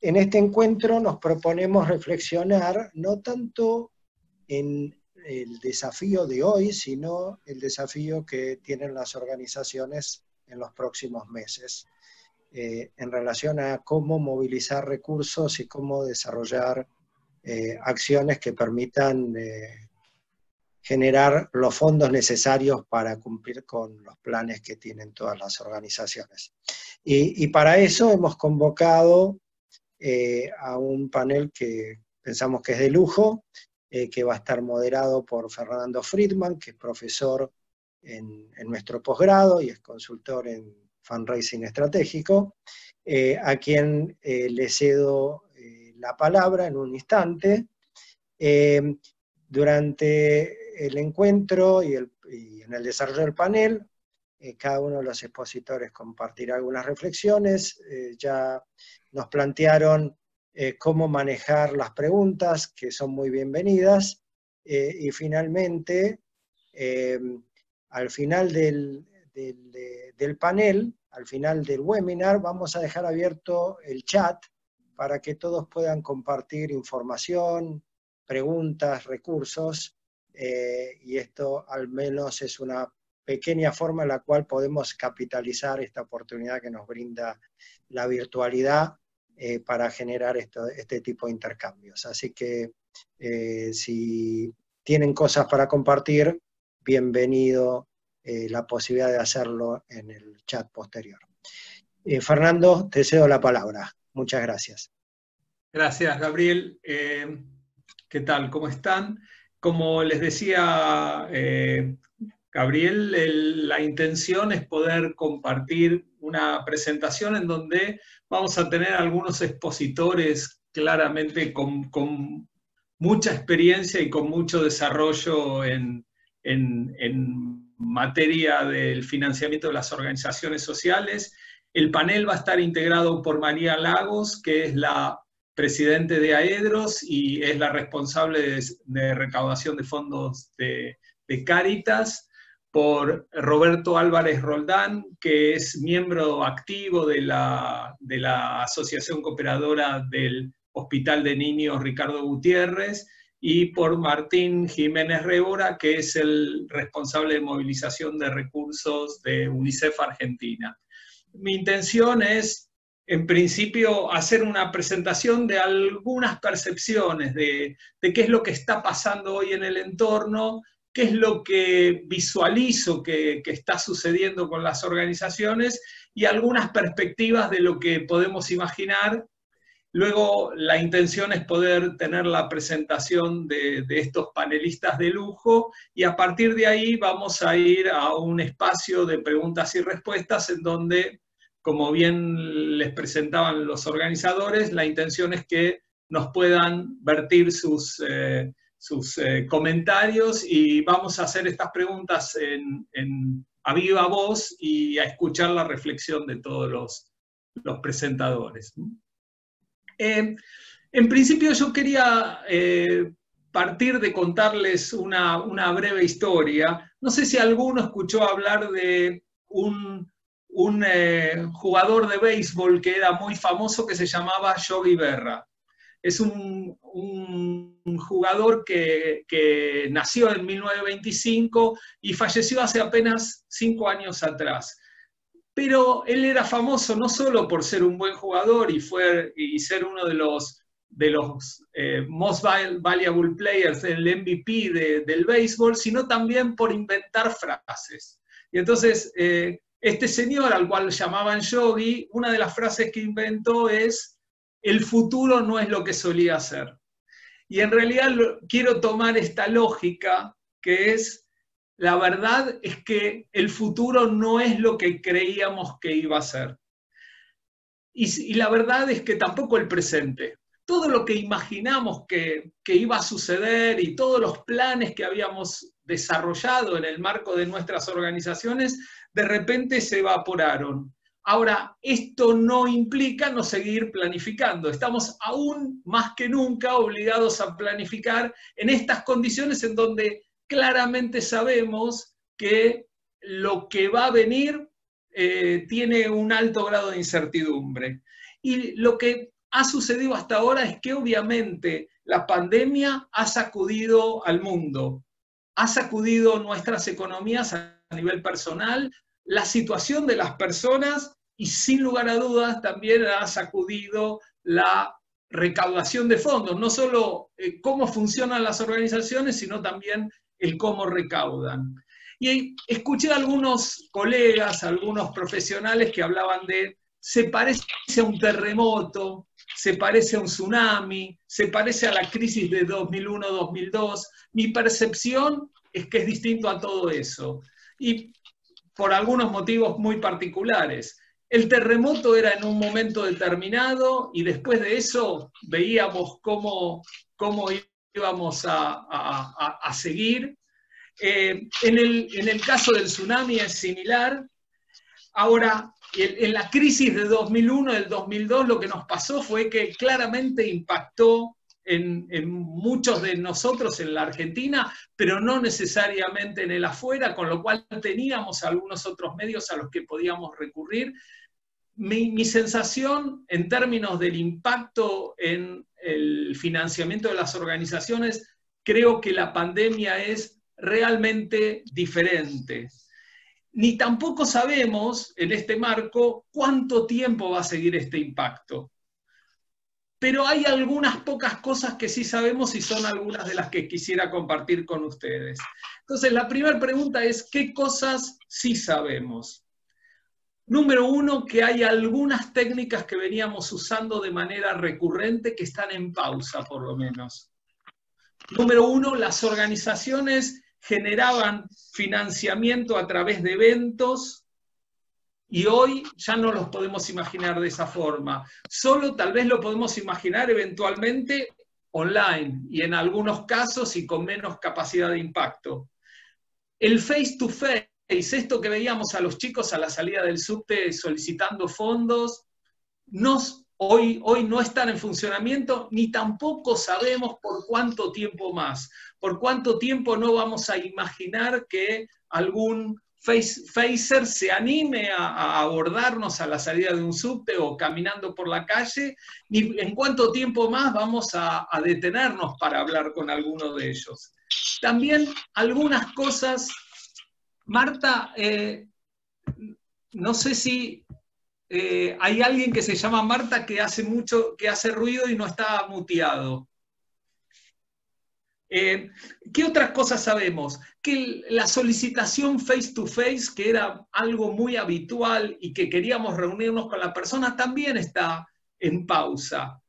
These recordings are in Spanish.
en este encuentro nos proponemos reflexionar no tanto en el desafío de hoy, sino el desafío que tienen las organizaciones en los próximos meses, en relación a cómo movilizar recursos y cómo desarrollar acciones que permitan generar los fondos necesarios para cumplir con los planes que tienen todas las organizaciones. Y para eso hemos convocado a un panel que pensamos que es de lujo, que va a estar moderado por Fernando Friedman, que es profesor en nuestro posgrado y es consultor en fundraising estratégico, a quien le cedo la palabra en un instante. Durante el encuentro y en el desarrollo del panel, cada uno de los expositores compartirá algunas reflexiones. Ya nos plantearon cómo manejar las preguntas, que son muy bienvenidas, y finalmente, al final del panel, al final del webinar, vamos a dejar abierto el chat para que todos puedan compartir información, preguntas, recursos, y esto al menos es una pequeña forma en la cual podemos capitalizar esta oportunidad que nos brinda la virtualidad para generar este tipo de intercambios. Así que si tienen cosas para compartir, bienvenido la posibilidad de hacerlo en el chat posterior. Fernando, te cedo la palabra. Muchas gracias. Gracias, Gabriel. ¿Qué tal? ¿Cómo están? Como les decía Gabriel, la intención es poder compartir una presentación en donde vamos a tener algunos expositores claramente con mucha experiencia y con mucho desarrollo en materia del financiamiento de las organizaciones sociales. El panel va a estar integrado por María Lagos, que es la presidente de AEDROS y es la responsable de recaudación de fondos de Cáritas, por Roberto Álvarez Roldán, que es miembro activo de la Asociación Cooperadora del Hospital de Niños Ricardo Gutiérrez, y por Martín Jiménez Rébora, que es el responsable de movilización de recursos de UNICEF Argentina. Mi intención es, en principio, hacer una presentación de algunas percepciones de qué es lo que está pasando hoy en el entorno, qué es lo que visualizo que está sucediendo con las organizaciones y algunas perspectivas de lo que podemos imaginar. Luego, la intención es poder tener la presentación de estos panelistas de lujo y a partir de ahí vamos a ir a un espacio de preguntas y respuestas en donde, como bien les presentaban los organizadores, la intención es que nos puedan vertir sus comentarios y vamos a hacer estas preguntas a viva voz y a escuchar la reflexión de todos los presentadores. En principio yo quería partir de contarles una breve historia. No sé si alguno escuchó hablar de un jugador de béisbol que era muy famoso que se llamaba Yogi Berra. Es un jugador que nació en 1925 y falleció hace apenas 5 años atrás. Pero él era famoso no solo por ser un buen jugador y ser uno de los most valuable players, el MVP del béisbol, sino también por inventar frases. Y entonces, este señor al cual llamaban Yogi, una de las frases que inventó es: el futuro no es lo que solía ser. Y en realidad quiero tomar esta lógica que es: la verdad es que el futuro no es lo que creíamos que iba a ser. Y la verdad es que tampoco el presente. Todo lo que imaginamos que iba a suceder y todos los planes que habíamos desarrollado en el marco de nuestras organizaciones, de repente se evaporaron. Ahora, esto no implica no seguir planificando. Estamos aún más que nunca obligados a planificar en estas condiciones en donde claramente sabemos que lo que va a venir tiene un alto grado de incertidumbre. Y lo que ha sucedido hasta ahora es que obviamente la pandemia ha sacudido al mundo, ha sacudido nuestras economías a nivel personal, la situación de las personas y sin lugar a dudas también ha sacudido la recaudación de fondos, no solo cómo funcionan las organizaciones, sino también el cómo recaudan. Y escuché a algunos colegas, a algunos profesionales que hablaban de se parece a un terremoto, se parece a un tsunami, se parece a la crisis de 2001-2002. Mi percepción es que es distinto a todo eso. Y por algunos motivos muy particulares. El terremoto era en un momento determinado y después de eso veíamos cómo íbamos a seguir. En el caso del tsunami es similar. Ahora, en la crisis de 2001, del 2002, lo que nos pasó fue que claramente impactó en muchos de nosotros en la Argentina, pero no necesariamente en el afuera, con lo cual teníamos algunos otros medios a los que podíamos recurrir. Mi sensación en términos del impacto en el financiamiento de las organizaciones, creo que la pandemia es realmente diferente. Ni tampoco sabemos, en este marco, cuánto tiempo va a seguir este impacto. Pero hay algunas pocas cosas que sí sabemos y son algunas de las que quisiera compartir con ustedes. Entonces, la primera pregunta es, ¿qué cosas sí sabemos? Número uno, que hay algunas técnicas que veníamos usando de manera recurrente que están en pausa, por lo menos. Número uno, las organizaciones generaban financiamiento a través de eventos y hoy ya no los podemos imaginar de esa forma. Solo tal vez lo podemos imaginar eventualmente online y en algunos casos y con menos capacidad de impacto. El face-to-face, esto que veíamos a los chicos a la salida del subte solicitando fondos, hoy no están en funcionamiento, ni tampoco sabemos por cuánto tiempo más. Por cuánto tiempo no vamos a imaginar que algún facer se anime a abordarnos a la salida de un subte o caminando por la calle, ni en cuánto tiempo más vamos a detenernos para hablar con alguno de ellos. También algunas cosas, Marta, no sé si hay alguien que se llama Marta que hace ruido y no está muteado. ¿Qué otras cosas sabemos? Que la solicitación face-to-face, que era algo muy habitual y que queríamos reunirnos con la persona, también está en pausa.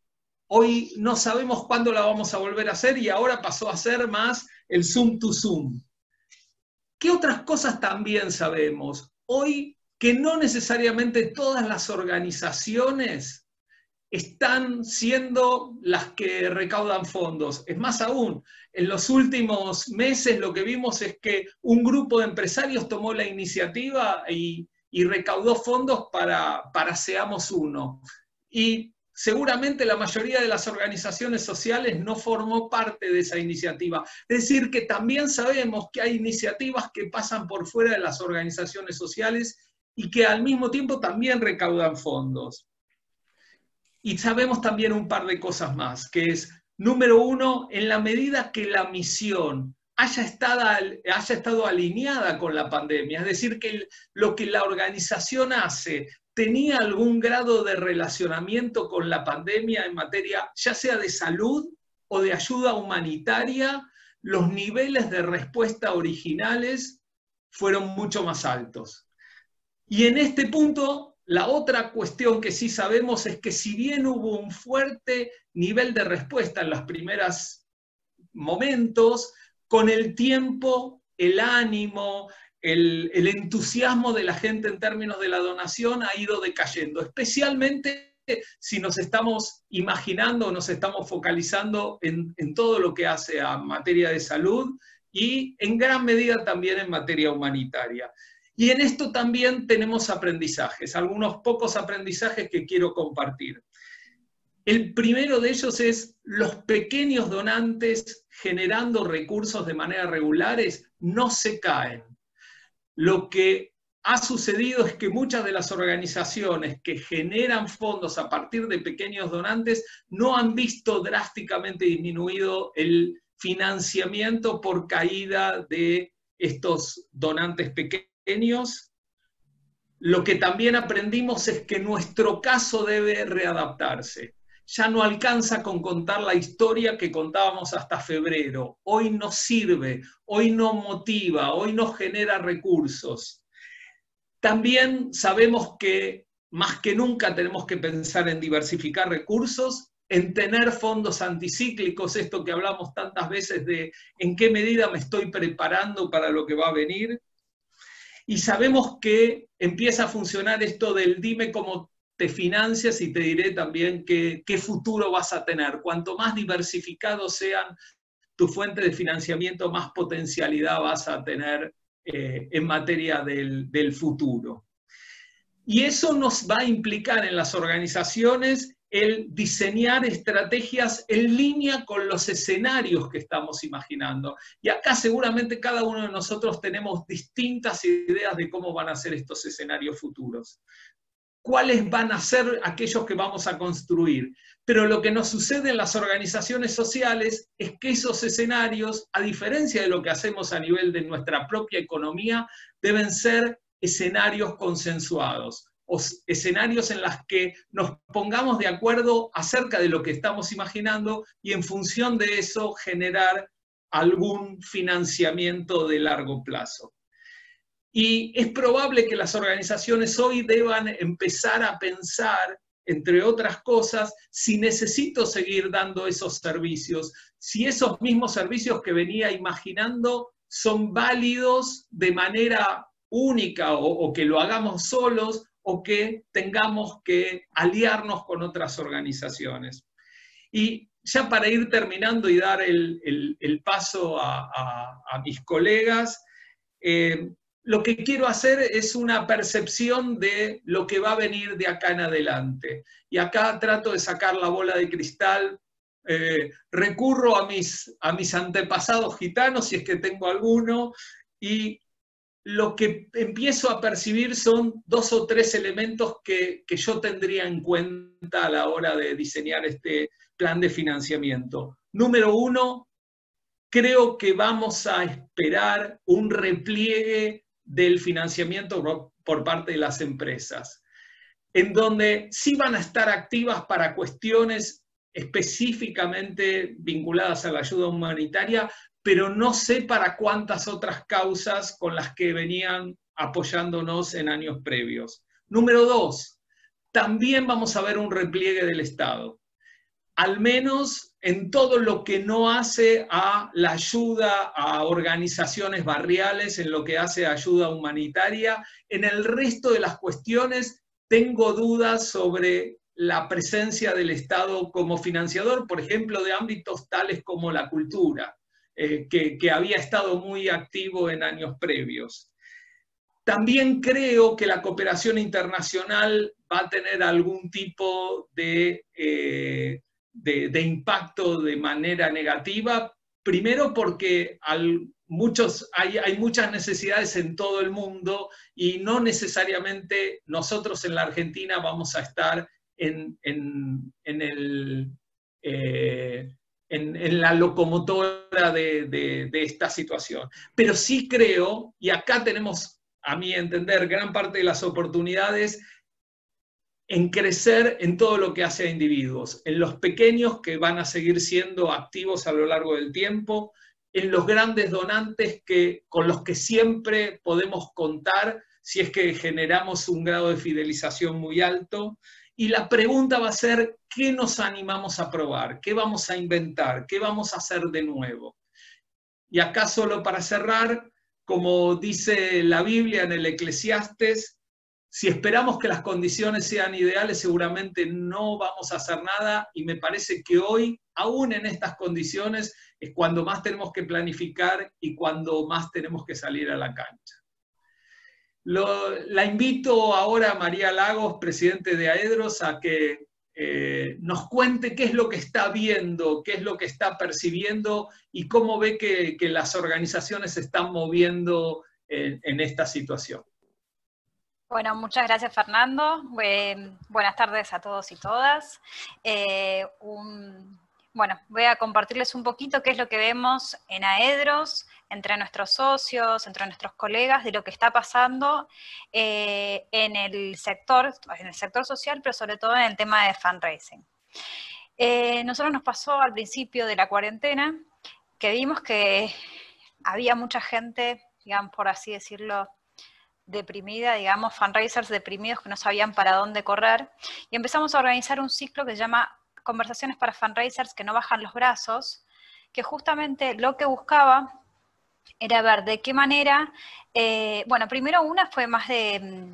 Hoy no sabemos cuándo la vamos a volver a hacer y ahora pasó a ser más el Zoom to Zoom. ¿Qué otras cosas también sabemos? Hoy que no necesariamente todas las organizaciones están siendo las que recaudan fondos. Es más aún, en los últimos meses lo que vimos es que un grupo de empresarios tomó la iniciativa y recaudó fondos para Seamos Uno. Y seguramente la mayoría de las organizaciones sociales no formó parte de esa iniciativa. Es decir, que también sabemos que hay iniciativas que pasan por fuera de las organizaciones sociales y que al mismo tiempo también recaudan fondos. Y sabemos también un par de cosas más, que es, número uno, en la medida que la misión haya estado alineada con la pandemia, es decir, que lo que la organización hace tenía algún grado de relacionamiento con la pandemia en materia ya sea de salud o de ayuda humanitaria, los niveles de respuesta originales fueron mucho más altos. Y en este punto, la otra cuestión que sí sabemos es que si bien hubo un fuerte nivel de respuesta en los primeros momentos, con el tiempo, el ánimo, el entusiasmo de la gente en términos de la donación ha ido decayendo, especialmente si nos estamos imaginando o nos estamos focalizando en todo lo que hace a materia de salud y en gran medida también en materia humanitaria. Y en esto también tenemos aprendizajes, algunos pocos aprendizajes que quiero compartir. El primero de ellos es los pequeños donantes generando recursos de manera regulares no se caen. Lo que ha sucedido es que muchas de las organizaciones que generan fondos a partir de pequeños donantes no han visto drásticamente disminuido el financiamiento por caída de estos donantes pequeños. Lo que también aprendimos es que nuestro caso debe readaptarse. Ya no alcanza con contar la historia que contábamos hasta febrero. Hoy no sirve, hoy no motiva, hoy no genera recursos. También sabemos que más que nunca tenemos que pensar en diversificar recursos, en tener fondos anticíclicos, esto que hablamos tantas veces de en qué medida me estoy preparando para lo que va a venir. Y sabemos que empieza a funcionar esto del dime cómo te financias y te diré también qué futuro vas a tener. Cuanto más diversificados sean tus fuentes de financiamiento, más potencialidad vas a tener en materia del futuro. Y eso nos va a implicar en las organizaciones el diseñar estrategias en línea con los escenarios que estamos imaginando. Y acá seguramente cada uno de nosotros tenemos distintas ideas de cómo van a ser estos escenarios futuros. ¿Cuáles van a ser aquellos que vamos a construir? Pero lo que nos sucede en las organizaciones sociales es que esos escenarios, a diferencia de lo que hacemos a nivel de nuestra propia economía, deben ser escenarios consensuados, o escenarios en los que nos pongamos de acuerdo acerca de lo que estamos imaginando y en función de eso generar algún financiamiento de largo plazo. Y es probable que las organizaciones hoy deban empezar a pensar, entre otras cosas, si necesito seguir dando esos servicios, si esos mismos servicios que venía imaginando son válidos de manera única o que lo hagamos solos o que tengamos que aliarnos con otras organizaciones. Y ya para ir terminando y dar el paso a mis colegas, lo que quiero hacer es una percepción de lo que va a venir de acá en adelante. Y acá trato de sacar la bola de cristal, recurro a mis antepasados gitanos, si es que tengo alguno, y lo que empiezo a percibir son 2 o 3 elementos que yo tendría en cuenta a la hora de diseñar este plan de financiamiento. Número 1, creo que vamos a esperar un repliegue del financiamiento por parte de las empresas, en donde sí van a estar activas para cuestiones específicamente vinculadas a la ayuda humanitaria, pero no sé para cuántas otras causas con las que venían apoyándonos en años previos. Número 2, también vamos a ver un repliegue del Estado, al menos en todo lo que no hace a la ayuda a organizaciones barriales, en lo que hace a ayuda humanitaria. En el resto de las cuestiones tengo dudas sobre la presencia del Estado como financiador, por ejemplo, de ámbitos tales como la cultura, que había estado muy activo en años previos. También creo que la cooperación internacional va a tener algún tipo de impacto de manera negativa, primero porque hay muchas necesidades en todo el mundo y no necesariamente nosotros en la Argentina vamos a estar en la locomotora de esta situación. Pero sí creo, y acá tenemos, a mi entender, gran parte de las oportunidades en crecer en todo lo que hace a individuos, en los pequeños que van a seguir siendo activos a lo largo del tiempo, en los grandes donantes con los que siempre podemos contar si es que generamos un grado de fidelización muy alto. Y la pregunta va a ser, ¿qué nos animamos a probar? ¿Qué vamos a inventar? ¿Qué vamos a hacer de nuevo? Y acá solo para cerrar, como dice la Biblia en el Eclesiastés, si esperamos que las condiciones sean ideales, seguramente no vamos a hacer nada, y me parece que hoy, aún en estas condiciones, es cuando más tenemos que planificar y cuando más tenemos que salir a la cancha. La invito ahora a María Lagos, presidente de AEDROS, a que nos cuente qué es lo que está viendo, qué es lo que está percibiendo y cómo ve que las organizaciones se están moviendo en esta situación. Bueno, muchas gracias Fernando. Buenas tardes a todos y todas. Bueno, voy a compartirles un poquito qué es lo que vemos en Aedros, entre nuestros socios, entre nuestros colegas, de lo que está pasando en el sector social, pero sobre todo en el tema de fundraising. Nosotros nos pasó al principio de la cuarentena que vimos que había mucha gente, digamos, por así decirlo, deprimida, digamos, fundraisers deprimidos que no sabían para dónde correr, y empezamos a organizar un ciclo que se llama Conversaciones para Fundraisers que no bajan los brazos, que justamente lo que buscaba era ver de qué manera, bueno, primero una fue más de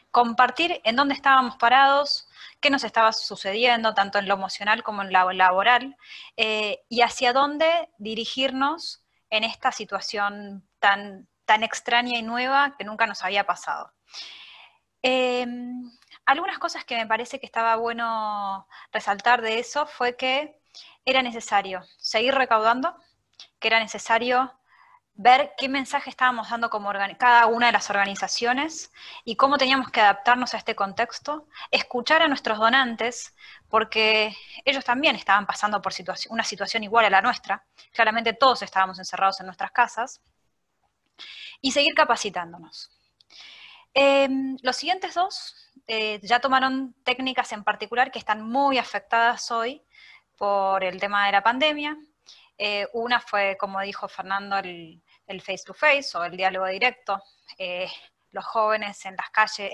compartir en dónde estábamos parados, qué nos estaba sucediendo, tanto en lo emocional como en lo laboral, y hacia dónde dirigirnos en esta situación tan extraña y nueva que nunca nos había pasado. Algunas cosas que me parece que estaba bueno resaltar de eso fue que era necesario seguir recaudando, que era necesario ver qué mensaje estábamos dando como cada una de las organizaciones y cómo teníamos que adaptarnos a este contexto, escuchar a nuestros donantes, porque ellos también estaban pasando por una situación igual a la nuestra, claramente todos estábamos encerrados en nuestras casas, y seguir capacitándonos. Los siguientes dos ya tomaron técnicas en particular que están muy afectadas hoy por el tema de la pandemia. Una fue, como dijo Fernando, el face to face o el diálogo directo, los jóvenes en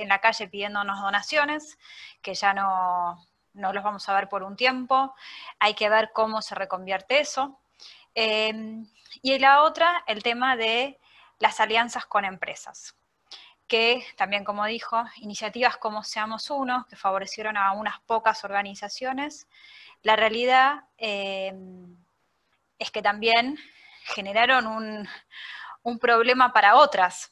la calle pidiéndonos donaciones, que ya no los vamos a ver por un tiempo, hay que ver cómo se reconvierte eso. Y la otra, el tema de las alianzas con empresas, que también, como dijo, iniciativas como Seamos Uno, que favorecieron a unas pocas organizaciones, la realidad es que también generaron un problema para otras.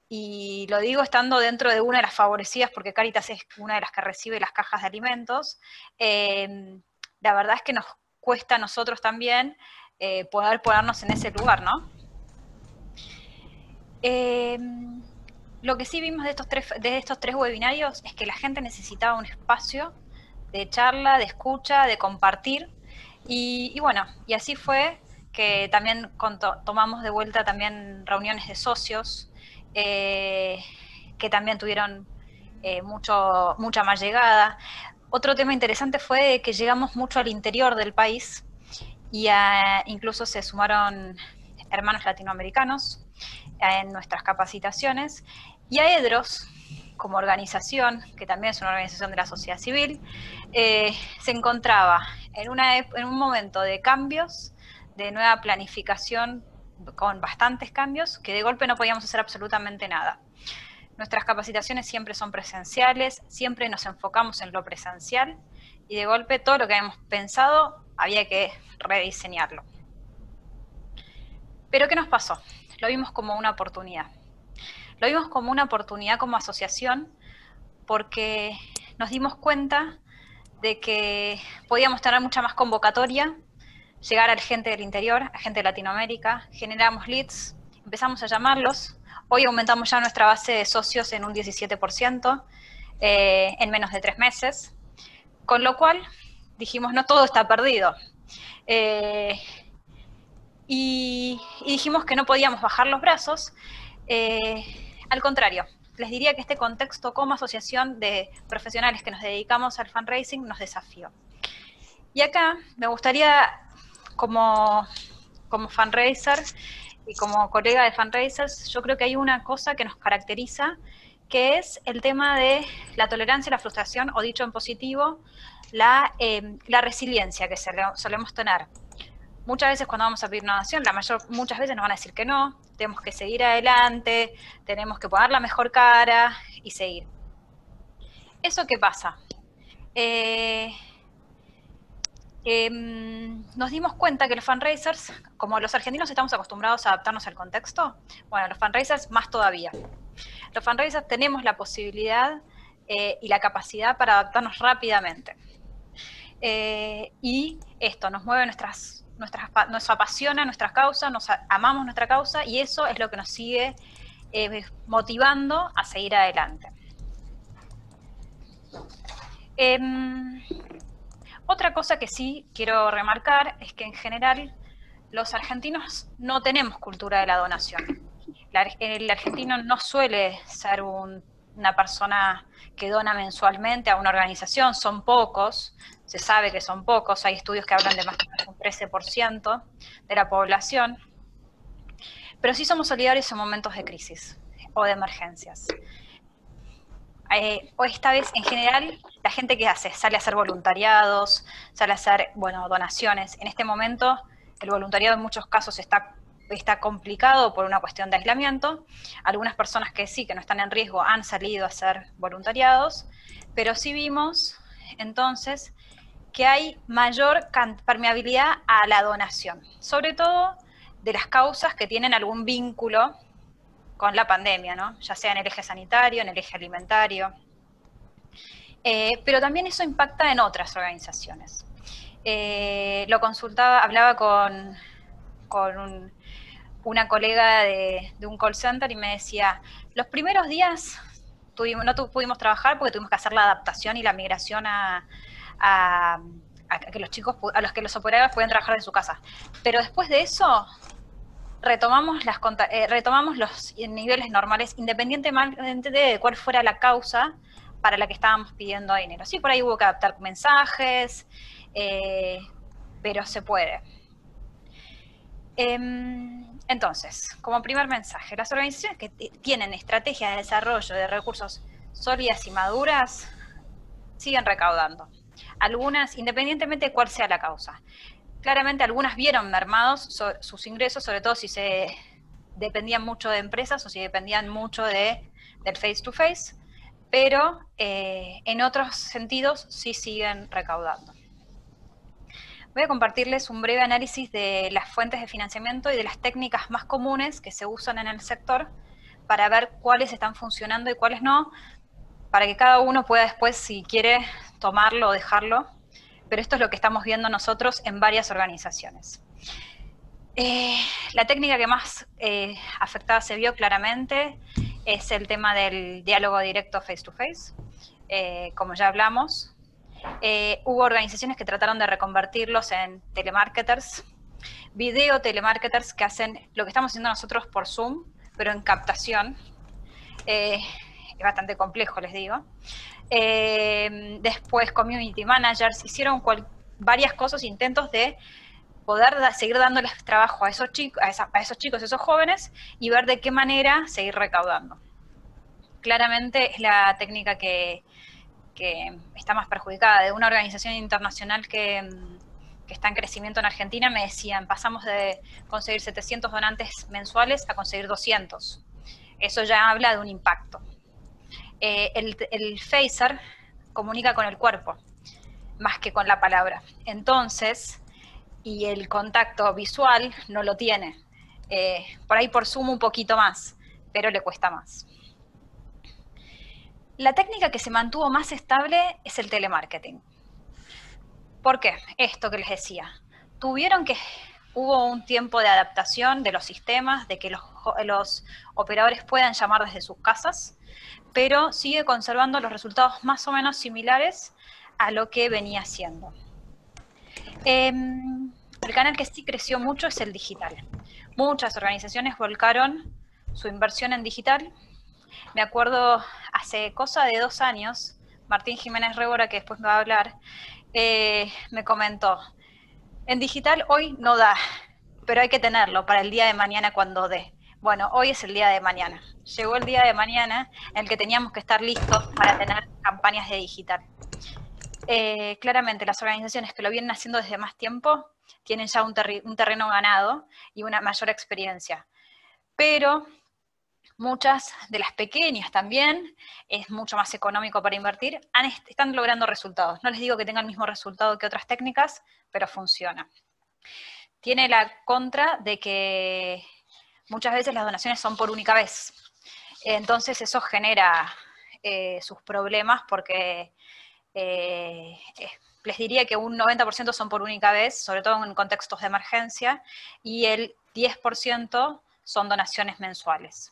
Y lo digo estando dentro de una de las favorecidas, porque Cáritas es una de las que recibe las cajas de alimentos. La verdad es que nos cuesta a nosotros también poder ponernos en ese lugar, ¿no? Lo que sí vimos de estos tres webinarios es que la gente necesitaba un espacio de charla, de escucha, de compartir, y bueno, y así fue que también tomamos de vuelta también reuniones de socios, que también tuvieron mucha más llegada. Otro tema interesante fue que llegamos mucho al interior del país y incluso se sumaron hermanos latinoamericanos en nuestras capacitaciones, y Aedros, como organización, que también es una organización de la sociedad civil, se encontraba en un momento de cambios, de nueva planificación, con bastantes cambios, que de golpe no podíamos hacer absolutamente nada. Nuestras capacitaciones siempre son presenciales, siempre nos enfocamos en lo presencial, y de golpe todo lo que habíamos pensado había que rediseñarlo. ¿Pero qué nos pasó? Lo vimos como una oportunidad. Lo vimos como una oportunidad como asociación porque nos dimos cuenta de que podíamos tener mucha más convocatoria, llegar a la gente del interior, a gente de Latinoamérica, generamos leads, empezamos a llamarlos. Hoy aumentamos ya nuestra base de socios en un 17% en menos de 3 meses, con lo cual dijimos, no todo está perdido. Y dijimos que no podíamos bajar los brazos. Al contrario, les diría que este contexto como asociación de profesionales que nos dedicamos al fundraising nos desafió. Y acá me gustaría, como fundraiser y como colega de fundraisers, yo creo que hay una cosa que nos caracteriza, que es el tema de la tolerancia a la frustración, o dicho en positivo, la resiliencia que solemos tener. Muchas veces cuando vamos a pedir una donación, muchas veces nos van a decir que no, tenemos que seguir adelante, tenemos que poner la mejor cara y seguir. ¿Eso qué pasa? Nos dimos cuenta que los fundraisers, como los argentinos estamos acostumbrados a adaptarnos al contexto, bueno, los fundraisers más todavía. Los fundraisers tenemos la posibilidad y la capacidad para adaptarnos rápidamente. Y esto nos mueve nos apasiona nuestra causa, amamos nuestra causa, y eso es lo que nos sigue motivando a seguir adelante. Otra cosa que sí quiero remarcar es que en general los argentinos no tenemos cultura de la donación. El argentino no suele ser una persona que dona mensualmente a una organización, son pocos, se sabe que son pocos, hay estudios que hablan de más o menos un 13% de la población, pero sí somos solidarios en momentos de crisis o de emergencias. Esta vez, en general, la gente que hace, sale a hacer voluntariados, sale a hacer, bueno, donaciones. En este momento, el voluntariado en muchos casos está complicado por una cuestión de aislamiento. Algunas personas que sí, que no están en riesgo, han salido a hacer voluntariados, pero sí vimos, entonces, que hay mayor permeabilidad a la donación, sobre todo de las causas que tienen algún vínculo con la pandemia, ¿no? Ya sea en el eje sanitario, en el eje alimentario. Pero también eso impacta en otras organizaciones. Lo consultaba, hablaba con una colega de un call center y me decía, los primeros días no pudimos trabajar porque tuvimos que hacer la adaptación y la migración a que los chicos, a los que los operadores pueden trabajar de su casa. Pero después de eso, retomamos los niveles normales, independientemente de cuál fuera la causa para la que estábamos pidiendo dinero. Sí, por ahí hubo que adaptar mensajes, pero se puede. Entonces, como primer mensaje, las organizaciones que tienen estrategias de desarrollo de recursos sólidas y maduras siguen recaudando. Algunas, independientemente de cuál sea la causa. Claramente algunas vieron mermados sus ingresos, sobre todo si se dependían mucho de empresas o si dependían mucho del face-to-face, pero en otros sentidos sí siguen recaudando. Voy a compartirles un breve análisis de las fuentes de financiamiento y de las técnicas más comunes que se usan en el sector para ver cuáles están funcionando y cuáles no, para que cada uno pueda después, si quiere, tomarlo o dejarlo. Pero esto es lo que estamos viendo nosotros en varias organizaciones. La técnica que más afectada se vio claramente es el tema del diálogo directo face-to-face, como ya hablamos. Hubo organizaciones que trataron de reconvertirlos en telemarketers, video telemarketers que hacen lo que estamos haciendo nosotros por Zoom, pero en captación. Es bastante complejo, les digo. Después community managers hicieron varias cosas, intentos de poder seguir dándoles trabajo a esos chicos, a esos jóvenes, y ver de qué manera seguir recaudando. Claramente es la técnica que está más perjudicada. De una organización internacional que está en crecimiento en Argentina me decían, pasamos de conseguir 700 donantes mensuales a conseguir 200. Eso ya habla de un impacto. El phaser comunica con el cuerpo, más que con la palabra. Entonces, y el contacto visual no lo tiene. Por ahí por Zoom un poquito más, pero le cuesta más. La técnica que se mantuvo más estable es el telemarketing. ¿Por qué? Esto que les decía. Hubo un tiempo de adaptación de los sistemas, de que los operadores puedan llamar desde sus casas, pero sigue conservando los resultados más o menos similares a lo que venía haciendo. El canal que sí creció mucho es el digital. Muchas organizaciones volcaron su inversión en digital. Me acuerdo hace cosa de 2 años, Martín Jiménez Rébora, que después me va a hablar, me comentó, en digital hoy no da, pero hay que tenerlo para el día de mañana cuando dé. Bueno, hoy es el día de mañana. Llegó el día de mañana en el que teníamos que estar listos para tener campañas de digital. Claramente las organizaciones que lo vienen haciendo desde más tiempo tienen ya un terreno ganado y una mayor experiencia. Pero muchas de las pequeñas también, es mucho más económico para invertir, están logrando resultados. No les digo que tengan el mismo resultado que otras técnicas, pero funciona. Tiene la contra de que muchas veces las donaciones son por única vez. Entonces eso genera sus problemas porque les diría que un 90% son por única vez, sobre todo en contextos de emergencia, y el 10% son donaciones mensuales,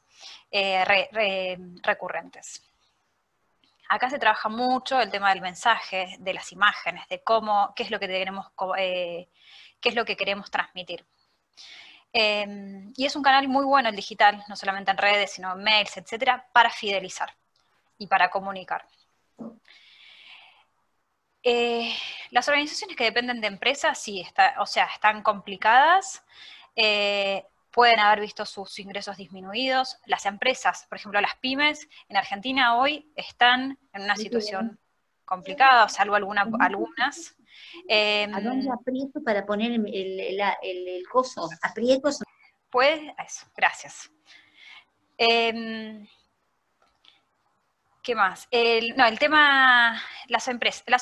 recurrentes. Acá se trabaja mucho el tema del mensaje, de las imágenes, de qué es lo que queremos transmitir. Y es un canal muy bueno el digital, no solamente en redes, sino en mails, etcétera, para fidelizar y para comunicar. Las organizaciones que dependen de empresas, sí, están complicadas, pueden haber visto sus ingresos disminuidos. Las empresas, por ejemplo, las pymes, en Argentina hoy están en una situación complicada, salvo algunas. ¿A dónde aprieto para poner el coso? ¿Aprieto? Pues, eso, gracias. ¿Qué más? El tema, las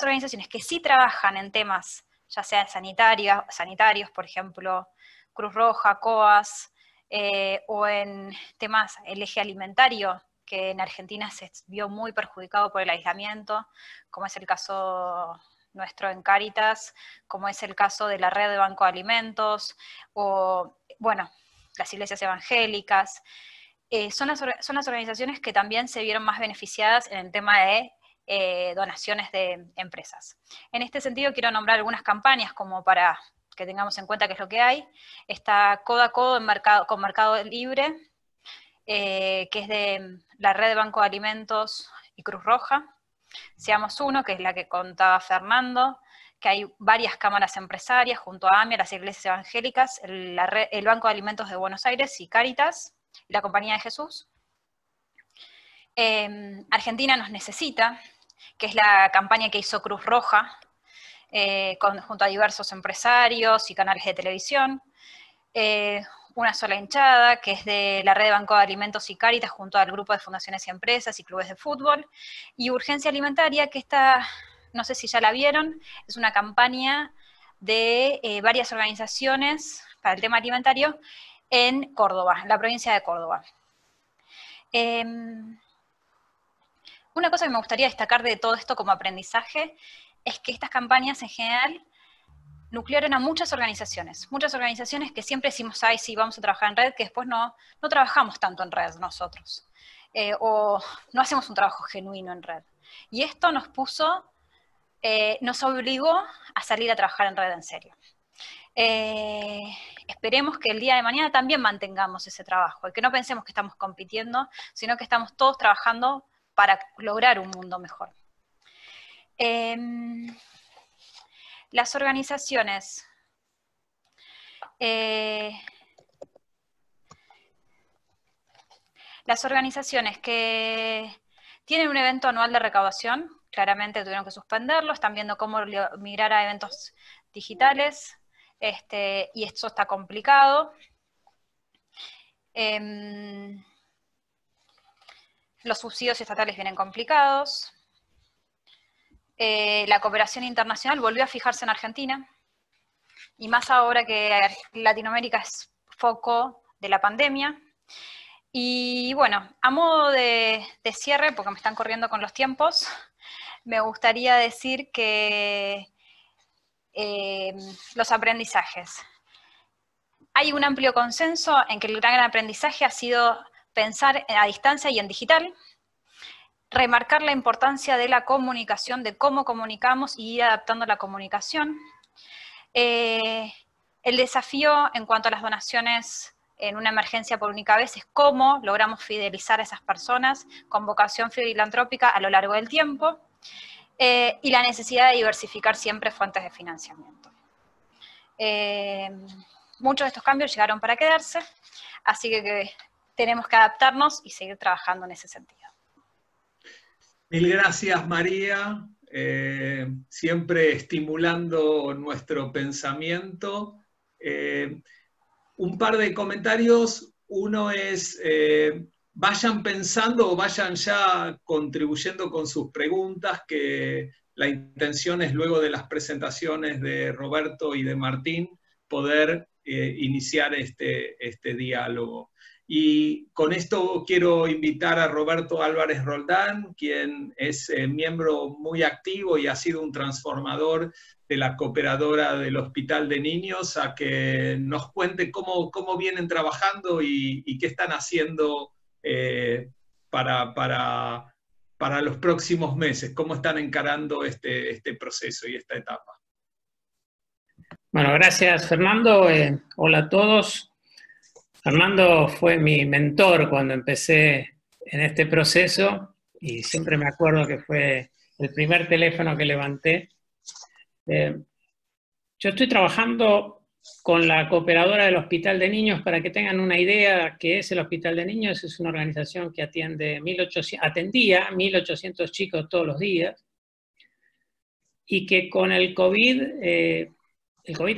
organizaciones que sí trabajan en temas, ya sea sanitarios, por ejemplo, Cruz Roja, COAS, o en temas, el eje alimentario, que en Argentina se vio muy perjudicado por el aislamiento, como es el caso nuestro en Cáritas, como es el caso de la red de Banco de Alimentos, o, bueno, las iglesias evangélicas. Son las organizaciones que también se vieron más beneficiadas en el tema de donaciones de empresas. En este sentido quiero nombrar algunas campañas como para que tengamos en cuenta qué es lo que hay. Está Codo a Codo con Mercado Libre, que es de la red de Banco de Alimentos y Cruz Roja. Seamos Uno, que es la que contaba Fernando, que hay varias cámaras empresarias junto a AMIA, las iglesias evangélicas, el Banco de Alimentos de Buenos Aires y Cáritas, y la Compañía de Jesús. Argentina nos necesita, que es la campaña que hizo Cruz Roja, junto a diversos empresarios y canales de televisión. Una sola hinchada, que es de la red de Banco de Alimentos y Cáritas, junto al grupo de fundaciones y empresas y clubes de fútbol. Y Urgencia Alimentaria, que esta, no sé si ya la vieron, es una campaña de varias organizaciones para el tema alimentario en Córdoba, en la provincia de Córdoba. Una cosa que me gustaría destacar de todo esto como aprendizaje es que estas campañas en general nuclearon a muchas organizaciones que siempre decimos, ay, sí, vamos a trabajar en red, que después no trabajamos tanto en red nosotros, o no hacemos un trabajo genuino en red. Y esto nos obligó a salir a trabajar en red en serio. Esperemos que el día de mañana también mantengamos ese trabajo, y que no pensemos que estamos compitiendo, sino que estamos todos trabajando para lograr un mundo mejor. Las organizaciones que tienen un evento anual de recaudación, claramente tuvieron que suspenderlo, están viendo cómo migrar a eventos digitales, y esto está complicado. Los subsidios estatales vienen complicados. La cooperación internacional volvió a fijarse en Argentina, y más ahora que Latinoamérica es foco de la pandemia. Y bueno, a modo de cierre, porque me están corriendo con los tiempos, me gustaría decir que los aprendizajes. Hay un amplio consenso en que el gran aprendizaje ha sido pensar a distancia y en digital, remarcar la importancia de la comunicación, de cómo comunicamos y ir adaptando la comunicación. El desafío en cuanto a las donaciones en una emergencia por única vez es cómo logramos fidelizar a esas personas con vocación filantrópica a lo largo del tiempo, y la necesidad de diversificar siempre fuentes de financiamiento. Muchos de estos cambios llegaron para quedarse, así que tenemos que adaptarnos y seguir trabajando en ese sentido. Mil gracias, María, siempre estimulando nuestro pensamiento. Un par de comentarios. Uno es, vayan pensando o vayan ya contribuyendo con sus preguntas, que la intención es luego de las presentaciones de Roberto y de Martín poder iniciar este diálogo. Y con esto quiero invitar a Roberto Álvarez Roldán, quien es miembro muy activo y ha sido un transformador de la cooperadora del Hospital de Niños, a que nos cuente cómo vienen trabajando y qué están haciendo para los próximos meses, cómo están encarando este proceso y esta etapa. Bueno, gracias Fernando. Hola a todos. Fernando fue mi mentor cuando empecé en este proceso y siempre me acuerdo que fue el primer teléfono que levanté. Yo estoy trabajando con la cooperadora del Hospital de Niños. Para que tengan una idea qué es el Hospital de Niños, es una organización que atendía 1.800 chicos todos los días y que con el COVID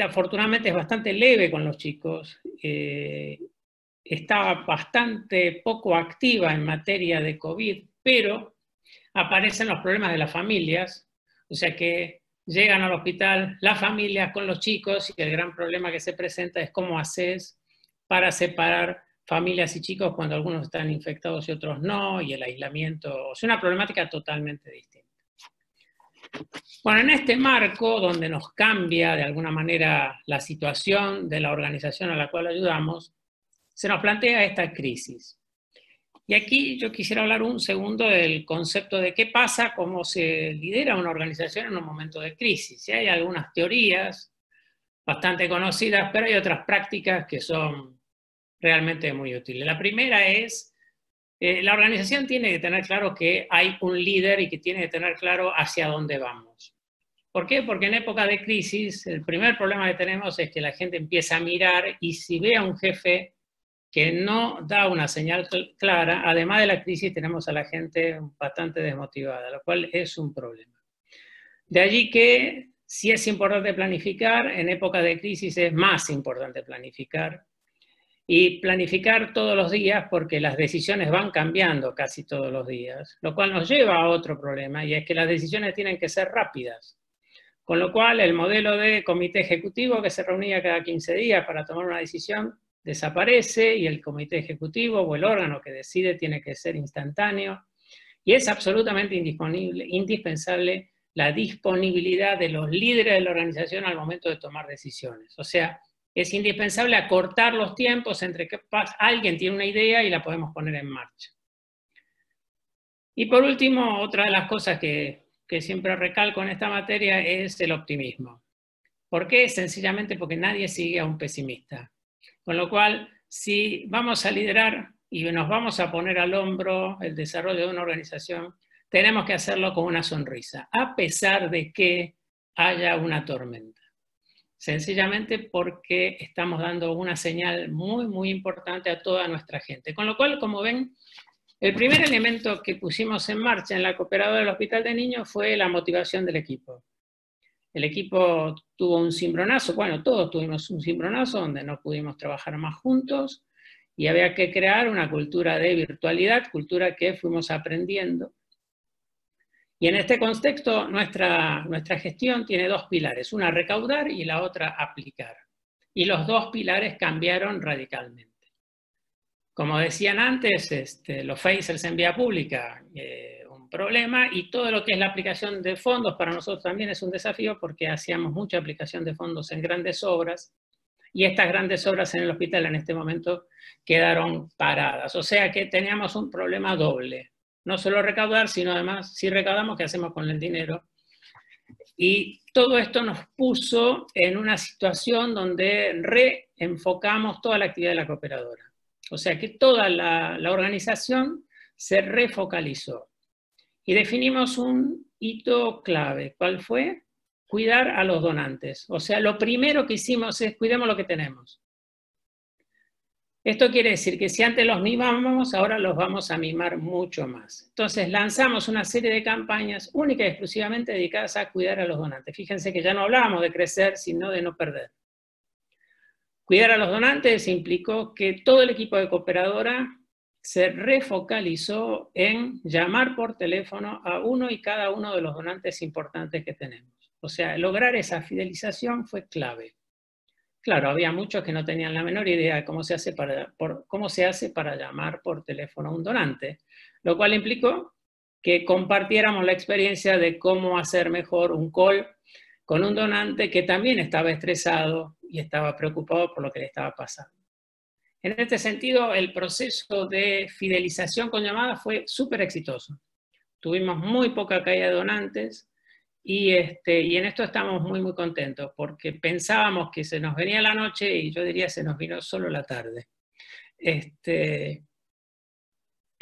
afortunadamente es bastante leve con los chicos. Estaba bastante poco activa en materia de COVID, pero aparecen los problemas de las familias, o sea que llegan al hospital las familias con los chicos y el gran problema que se presenta es cómo haces para separar familias y chicos cuando algunos están infectados y otros no, y el aislamiento, o sea, una problemática totalmente distinta. Bueno, en este marco, donde nos cambia de alguna manera la situación de la organización a la cual ayudamos, se nos plantea esta crisis. Y aquí yo quisiera hablar un segundo del concepto de qué pasa, cómo se lidera una organización en un momento de crisis. Y hay algunas teorías bastante conocidas, pero hay otras prácticas que son realmente muy útiles. La primera es, la organización tiene que tener claro que hay un líder y que tiene que tener claro hacia dónde vamos. ¿Por qué? Porque en época de crisis, el primer problema que tenemos es que la gente empieza a mirar y si ve a un jefe que no da una señal clara, además de la crisis tenemos a la gente bastante desmotivada, lo cual es un problema. De allí que si es importante planificar, en época de crisis es más importante planificar, y planificar todos los días porque las decisiones van cambiando casi todos los días, lo cual nos lleva a otro problema, y es que las decisiones tienen que ser rápidas. Con lo cual el modelo de comité ejecutivo que se reunía cada 15 días para tomar una decisión desaparece y el comité ejecutivo o el órgano que decide tiene que ser instantáneo y es absolutamente indispensable la disponibilidad de los líderes de la organización al momento de tomar decisiones. O sea, es indispensable acortar los tiempos entre que alguien tiene una idea y la podemos poner en marcha. Y por último, otra de las cosas que siempre recalco en esta materia es el optimismo. ¿Por qué? Sencillamente porque nadie sigue a un pesimista. Con lo cual, si vamos a liderar y nos vamos a poner al hombro el desarrollo de una organización, tenemos que hacerlo con una sonrisa, a pesar de que haya una tormenta. Sencillamente porque estamos dando una señal muy, muy importante a toda nuestra gente. Con lo cual, como ven, el primer elemento que pusimos en marcha en la cooperadora del Hospital de Niños fue la motivación del equipo. El equipo tuvo un cimbronazo, bueno, todos tuvimos un cimbronazo donde no pudimos trabajar más juntos y había que crear una cultura de virtualidad, cultura que fuimos aprendiendo. Y en este contexto nuestra gestión tiene dos pilares, una recaudar y la otra aplicar. Y los dos pilares cambiaron radicalmente. Como decían antes, los phasers en vía pública, un problema, y todo lo que es la aplicación de fondos para nosotros también es un desafío porque hacíamos mucha aplicación de fondos en grandes obras y estas grandes obras en el hospital en este momento quedaron paradas. O sea que teníamos un problema doble. No solo recaudar, sino además, si recaudamos, ¿qué hacemos con el dinero? Y todo esto nos puso en una situación donde reenfocamos toda la actividad de la cooperadora. O sea que toda la organización se refocalizó. Y definimos un hito clave. ¿Cuál fue? Cuidar a los donantes. O sea, lo primero que hicimos es cuidemos lo que tenemos. Esto quiere decir que si antes los mimábamos, ahora los vamos a mimar mucho más. Entonces lanzamos una serie de campañas únicas y exclusivamente dedicadas a cuidar a los donantes. Fíjense que ya no hablábamos de crecer, sino de no perder. Cuidar a los donantes implicó que todo el equipo de cooperadora se refocalizó en llamar por teléfono a uno y cada uno de los donantes importantes que tenemos. O sea, lograr esa fidelización fue clave. claro, había muchos que no tenían la menor idea de cómo se hace para llamar por teléfono a un donante, lo cual implicó que compartiéramos la experiencia de cómo hacer mejor un call con un donante que también estaba estresado y estaba preocupado por lo que le estaba pasando. En este sentido, el proceso de fidelización con llamadas fue súper exitoso. Tuvimos muy poca caída de donantes y en esto estamos muy, muy contentos porque pensábamos que se nos venía la noche y yo diría se nos vino solo la tarde.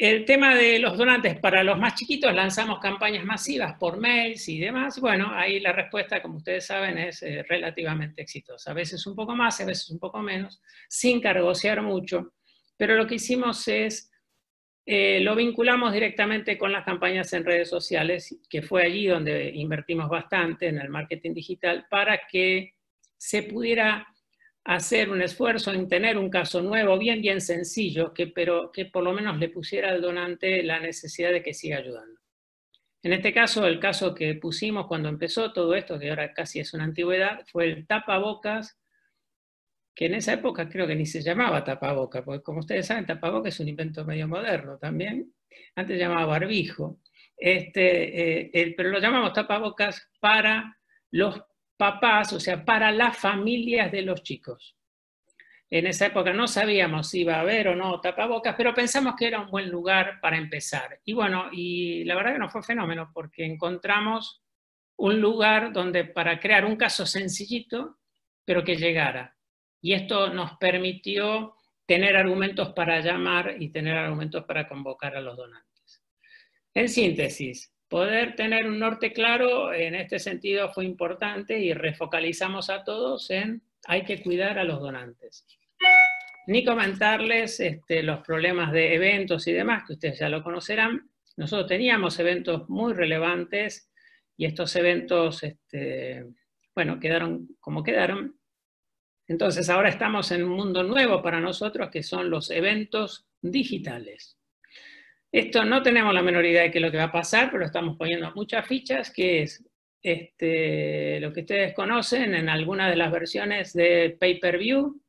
El tema de los donantes, para los más chiquitos lanzamos campañas masivas por mails y demás. Bueno, ahí la respuesta, como ustedes saben, es relativamente exitosa. A veces un poco más, a veces un poco menos, sin cargosear mucho. Pero lo que hicimos es, lo vinculamos directamente con las campañas en redes sociales, que fue allí donde invertimos bastante en el marketing digital, para que se pudiera hacer un esfuerzo en tener un caso nuevo, bien sencillo, pero que por lo menos le pusiera al donante la necesidad de que siga ayudando. En este caso, el caso que pusimos cuando empezó todo esto, que ahora casi es una antigüedad, fue el tapabocas, que en esa época creo que ni se llamaba tapabocas, porque como ustedes saben, tapabocas es un invento medio moderno también. Antes se llamaba barbijo. Pero lo llamamos tapabocas para los papás, o sea, para las familias de los chicos. En esa época no sabíamos si iba a haber o no tapabocas, pero pensamos que era un buen lugar para empezar. Y bueno, y la verdad que no fue fenómeno, porque encontramos un lugar donde para crear un caso sencillito, pero que llegara. Y esto nos permitió tener argumentos para llamar y tener argumentos para convocar a los donantes. En síntesis, poder tener un norte claro en este sentido fue importante y refocalizamos a todos en hay que cuidar a los donantes. Ni comentarles los problemas de eventos y demás, que ustedes ya lo conocerán. Nosotros teníamos eventos muy relevantes y estos eventos, bueno, quedaron como quedaron. Entonces ahora estamos en un mundo nuevo para nosotros, que son los eventos digitales. Esto no tenemos la menor idea de qué es lo que va a pasar, pero estamos poniendo muchas fichas, que es lo que ustedes conocen en algunas de las versiones de pay-per-view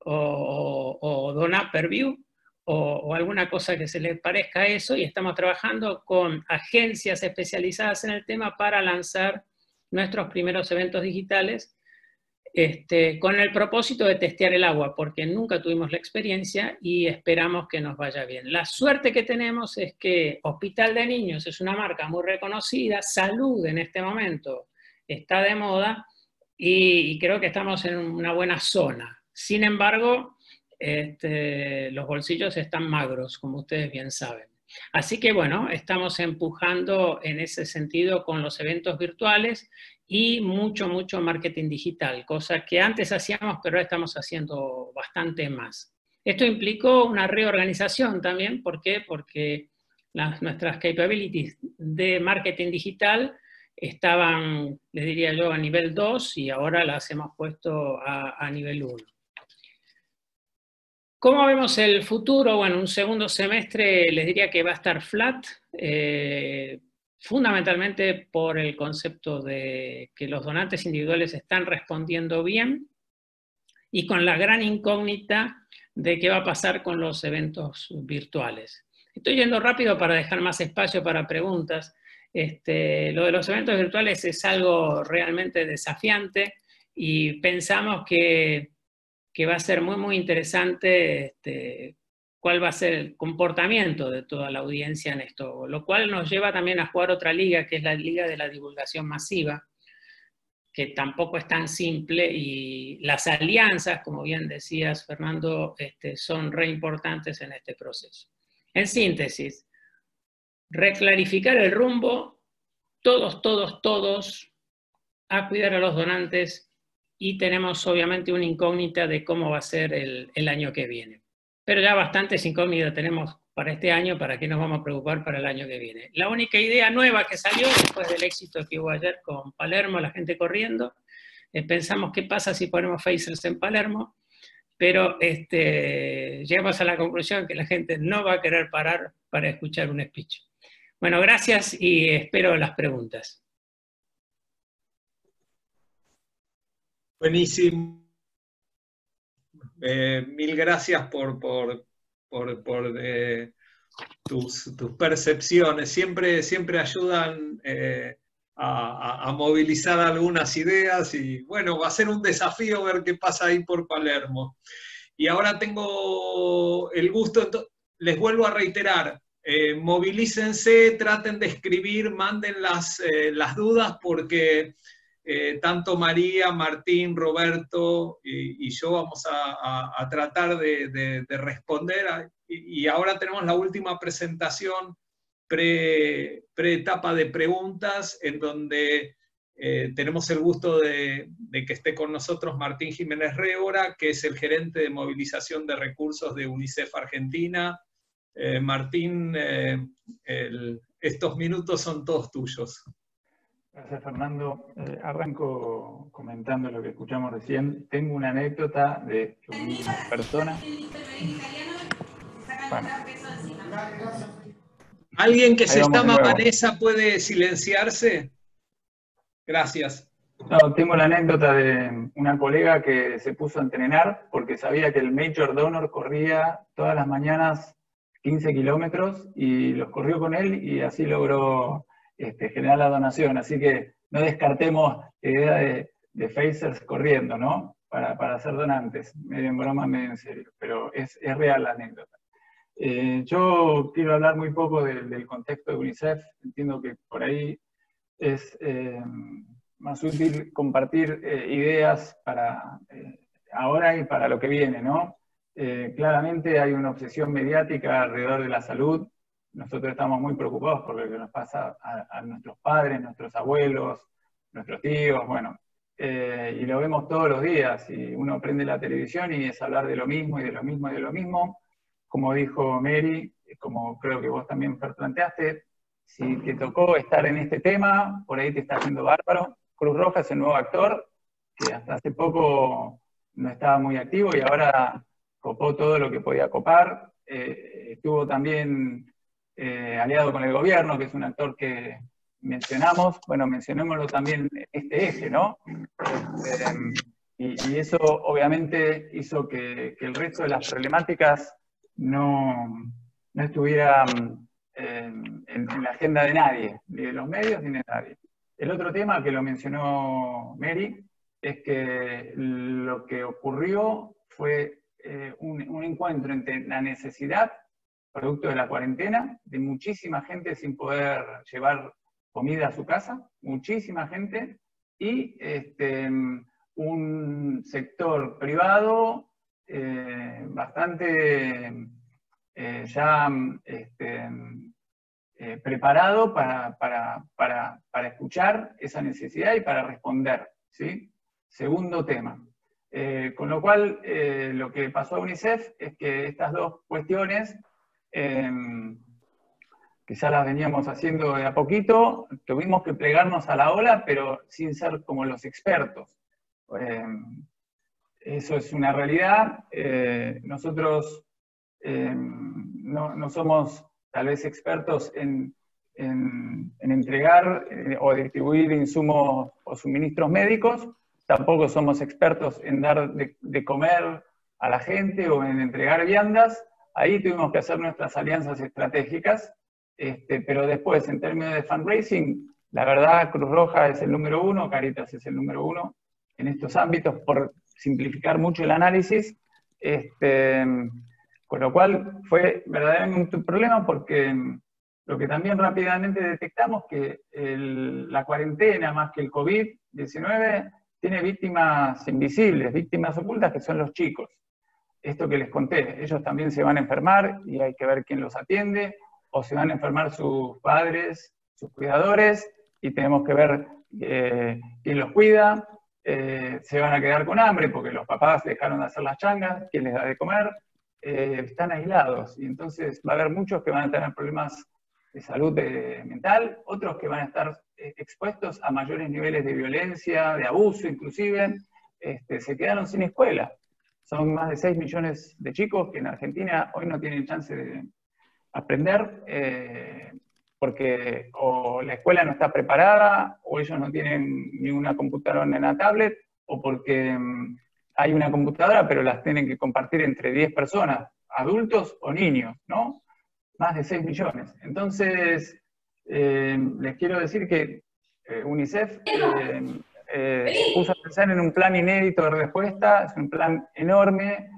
o donar-per-view o alguna cosa que se les parezca a eso, y estamos trabajando con agencias especializadas en el tema para lanzar nuestros primeros eventos digitales con el propósito de testear el agua, porque nunca tuvimos la experiencia y esperamos que nos vaya bien. La suerte que tenemos es que Hospital de Niños es una marca muy reconocida, Salud en este momento está de moda y creo que estamos en una buena zona. Sin embargo, los bolsillos están magros, como ustedes bien saben. Así que bueno, estamos empujando en ese sentido con los eventos virtuales y mucho marketing digital, cosa que antes hacíamos, pero ahora estamos haciendo bastante más. Esto implicó una reorganización también, ¿por qué? Porque nuestras capabilities de marketing digital estaban, les diría yo, a nivel 2 y ahora las hemos puesto a nivel 1. ¿Cómo vemos el futuro? Bueno, un segundo semestre les diría que va a estar flat, fundamentalmente por el concepto de que los donantes individuales están respondiendo bien y con la gran incógnita de qué va a pasar con los eventos virtuales. Estoy yendo rápido para dejar más espacio para preguntas. Lo de los eventos virtuales es algo realmente desafiante y pensamos que va a ser muy interesante cuál va a ser el comportamiento de toda la audiencia en esto, lo cual nos lleva también a jugar otra liga, que es la liga de la divulgación masiva, que tampoco es tan simple, y las alianzas, como bien decías, Fernando, son re importantes en este proceso. En síntesis, reclarificar el rumbo, todos, a cuidar a los donantes, y tenemos obviamente una incógnita de cómo va a ser el año que viene. Pero ya bastantes incógnitas tenemos para este año, ¿para qué nos vamos a preocupar para el año que viene? La única idea nueva que salió después del éxito que hubo ayer con Palermo, la gente corriendo, pensamos qué pasa si ponemos Phasers en Palermo, pero llegamos a la conclusión que la gente no va a querer parar para escuchar un speech. Bueno, gracias y espero las preguntas. Buenísimo. mil gracias por tus percepciones. Siempre ayudan a movilizar algunas ideas y bueno, va a ser un desafío ver qué pasa ahí por Palermo. Y ahora tengo el gusto, les vuelvo a reiterar, movilícense, traten de escribir, manden las dudas porque tanto María, Martín, Roberto y yo vamos a tratar de responder. Y ahora tenemos la última presentación pre-etapa de preguntas, en donde tenemos el gusto de que esté con nosotros Martín Jiménez Révora, que es el gerente de movilización de recursos de UNICEF Argentina. Martín, estos minutos son todos tuyos. Gracias, Fernando. Arranco comentando lo que escuchamos recién. Tengo una anécdota de una persona. Bueno. ¿Alguien que se llama Vanessa puede silenciarse? Gracias. No, tengo la anécdota de una colega que se puso a entrenar porque sabía que el Major Donor corría todas las mañanas 15 kilómetros y los corrió con él y así logró generar la donación. Así que no descartemos la idea de Phasers corriendo, ¿no? Para ser donantes, medio en broma, medio en serio, pero es real la anécdota. Yo quiero hablar muy poco del contexto de UNICEF. Entiendo que por ahí es más útil compartir ideas para ahora y para lo que viene, ¿no? Claramente hay una obsesión mediática alrededor de la salud. Nosotros estamos muy preocupados por lo que nos pasa a nuestros padres, nuestros abuelos, nuestros tíos, bueno, y lo vemos todos los días, y uno prende la televisión y es hablar de lo mismo y de lo mismo y de lo mismo. Como dijo Mary, como creo que vos también planteaste, si te tocó estar en este tema, por ahí te está haciendo bárbaro. Cruz Roja es el nuevo actor, que hasta hace poco no estaba muy activo y ahora copó todo lo que podía copar. Estuvo también aliado con el gobierno, que es un actor que mencionamos. Bueno, mencionémoslo también en este eje, ¿no? Y eso obviamente hizo que el resto de las problemáticas no estuvieran en la agenda de nadie, ni de los medios ni de nadie. El otro tema que lo mencionó Mary es que lo que ocurrió fue un encuentro entre la necesidad, producto de la cuarentena, de muchísima gente sin poder llevar comida a su casa, muchísima gente, y un sector privado bastante ya preparado para escuchar esa necesidad y para responder, ¿sí? Segundo tema. Con lo cual, lo que pasó a UNICEF es que estas dos cuestiones, que ya las veníamos haciendo de a poquito, tuvimos que plegarnos a la ola, pero sin ser como los expertos. Eso es una realidad. Nosotros no somos tal vez expertos en entregar o distribuir insumos o suministros médicos, tampoco somos expertos en dar de comer a la gente o en entregar viandas. Ahí tuvimos que hacer nuestras alianzas estratégicas, pero después, en términos de fundraising, la verdad, Cruz Roja es el número uno, Cáritas es el número uno en estos ámbitos, por simplificar mucho el análisis, con lo cual fue verdaderamente un problema, porque lo que también rápidamente detectamos que la cuarentena, más que el COVID-19, tiene víctimas invisibles, víctimas ocultas, que son los chicos. Esto que les conté, ellos también se van a enfermar y hay que ver quién los atiende, o se van a enfermar sus padres, sus cuidadores, y tenemos que ver quién los cuida. Se van a quedar con hambre porque los papás dejaron de hacer las changas, quién les da de comer. Están aislados, y entonces va a haber muchos que van a tener problemas de salud mental, otros que van a estar expuestos a mayores niveles de violencia, de abuso inclusive. Se quedaron sin escuela. Son más de 6 millones de chicos que en Argentina hoy no tienen chance de aprender, porque o la escuela no está preparada, o ellos no tienen ni una computadora ni una tablet, o porque hay una computadora, pero las tienen que compartir entre 10 personas, adultos o niños, ¿no? Más de 6 millones. Entonces, les quiero decir que UNICEF se puso a pensar en un plan inédito de respuesta, es un plan enorme.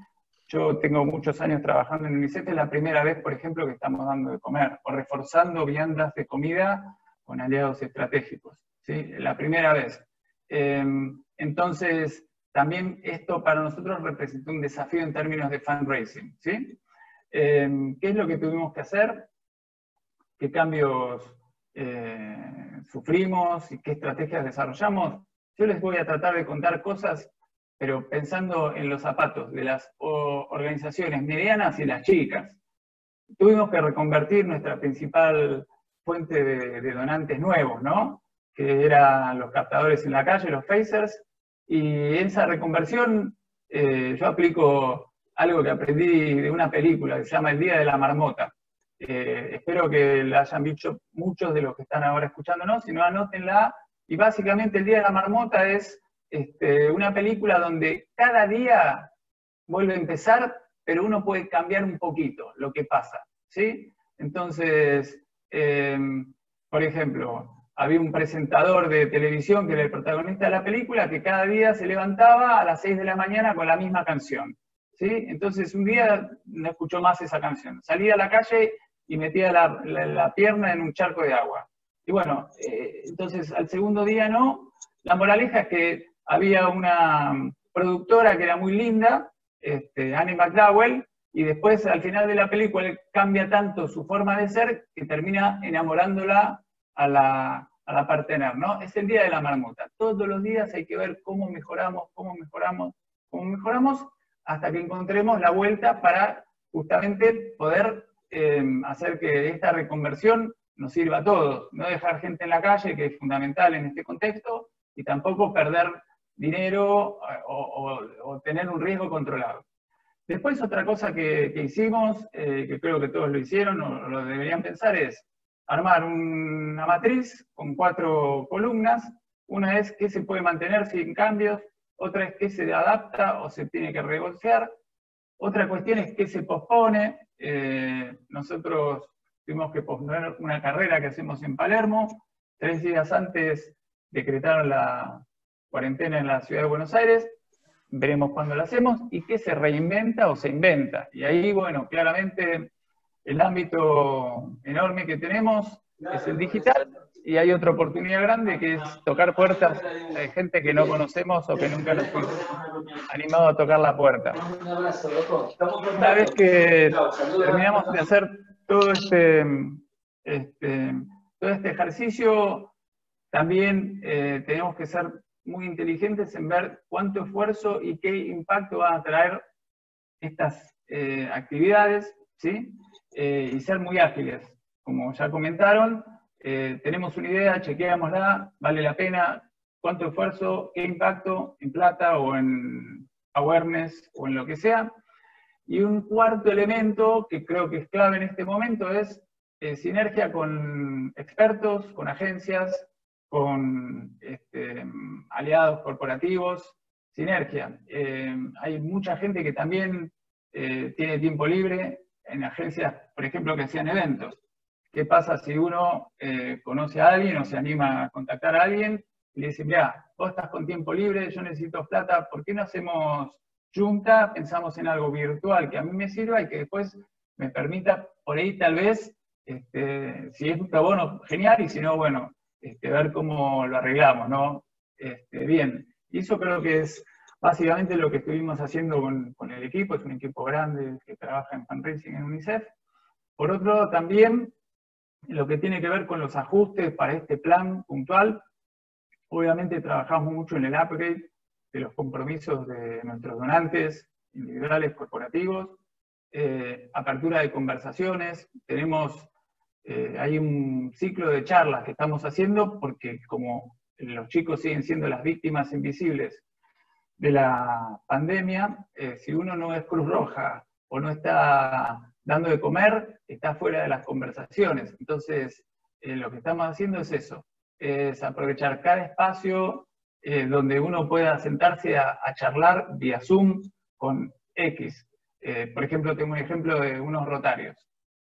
Yo tengo muchos años trabajando en UNICEF, es la primera vez, por ejemplo, que estamos dando de comer, o reforzando viandas de comida con aliados estratégicos, ¿sí? La primera vez. Entonces, también esto para nosotros representó un desafío en términos de fundraising, ¿sí? ¿Qué es lo que tuvimos que hacer? ¿Qué cambios sufrimos y qué estrategias desarrollamos? Yo les voy a tratar de contar cosas, pero pensando en los zapatos de las organizaciones medianas y las chicas. Tuvimos que reconvertir nuestra principal fuente de donantes nuevos, ¿no? Que eran los captadores en la calle, los phasers, y en esa reconversión yo aplico algo que aprendí de una película que se llama El Día de la Marmota. Espero que la hayan visto muchos de los que están ahora escuchándonos, si no, anótenla. Y básicamente El Día de la Marmota es una película donde cada día vuelve a empezar, pero uno puede cambiar un poquito lo que pasa, ¿sí? Entonces, por ejemplo, había un presentador de televisión que era el protagonista de la película que cada día se levantaba a las 6 de la mañana con la misma canción, ¿sí? Entonces un día no escuchó más esa canción, salía a la calle y metía la pierna en un charco de agua. Y bueno, entonces al segundo día no. La moraleja es que había una productora que era muy linda, Annie McDowell, y después al final de la película cambia tanto su forma de ser que termina enamorándola a la partener, ¿no? Es el Día de la Marmota. Todos los días hay que ver cómo mejoramos, hasta que encontremos la vuelta para justamente poder hacer que esta reconversión nos sirva a todos. No dejar gente en la calle, que es fundamental en este contexto, y tampoco perder dinero o tener un riesgo controlado. Después otra cosa que hicimos, que creo que todos lo hicieron o lo deberían pensar, es armar una matriz con 4 columnas. Una es qué se puede mantener sin cambios, otra es qué se adapta o se tiene que negociar, otra cuestión es qué se pospone. Nosotros tuvimos que posponer una carrera que hacemos en Palermo, 3 días antes decretaron la cuarentena en la ciudad de Buenos Aires, veremos cuándo la hacemos, y qué se reinventa o se inventa. Y ahí, bueno, claramente el ámbito enorme que tenemos es el digital, y hay otra oportunidad grande que es tocar puertas de gente que no conocemos o que nunca nos hemos animado a tocar la puerta. Una vez que terminamos de hacer todo este ejercicio, también tenemos que ser muy inteligentes en ver cuánto esfuerzo y qué impacto van a traer estas actividades, ¿sí? Y ser muy ágiles. Como ya comentaron, tenemos una idea, chequeámosla, vale la pena, cuánto esfuerzo, qué impacto en plata o en awareness o en lo que sea. Y un cuarto elemento que creo que es clave en este momento es sinergia con expertos, con agencias, con aliados corporativos, sinergia. Hay mucha gente que también tiene tiempo libre en agencias, por ejemplo, que hacían eventos. ¿Qué pasa si uno conoce a alguien o se anima a contactar a alguien y le dice, mira, vos estás con tiempo libre, yo necesito plata, ¿por qué no hacemos junta? Pensamos en algo virtual que a mí me sirva y que después me permita, por ahí tal vez, si es un abono, genial, y si no, bueno, ver cómo lo arreglamos, ¿no? Bien, y eso creo que es básicamente lo que estuvimos haciendo con el equipo. Es un equipo grande que trabaja en fundraising en UNICEF. Por otro lado, también lo que tiene que ver con los ajustes para este plan puntual, obviamente trabajamos mucho en el upgrade de los compromisos de nuestros donantes individuales, corporativos, apertura de conversaciones. Tenemos hay un ciclo de charlas que estamos haciendo porque como los chicos siguen siendo las víctimas invisibles de la pandemia, si uno no es Cruz Roja o no está dando de comer, está fuera de las conversaciones. Entonces, lo que estamos haciendo es eso, es aprovechar cada espacio donde uno pueda sentarse a charlar vía Zoom con X. Por ejemplo, tengo un ejemplo de unos rotarios.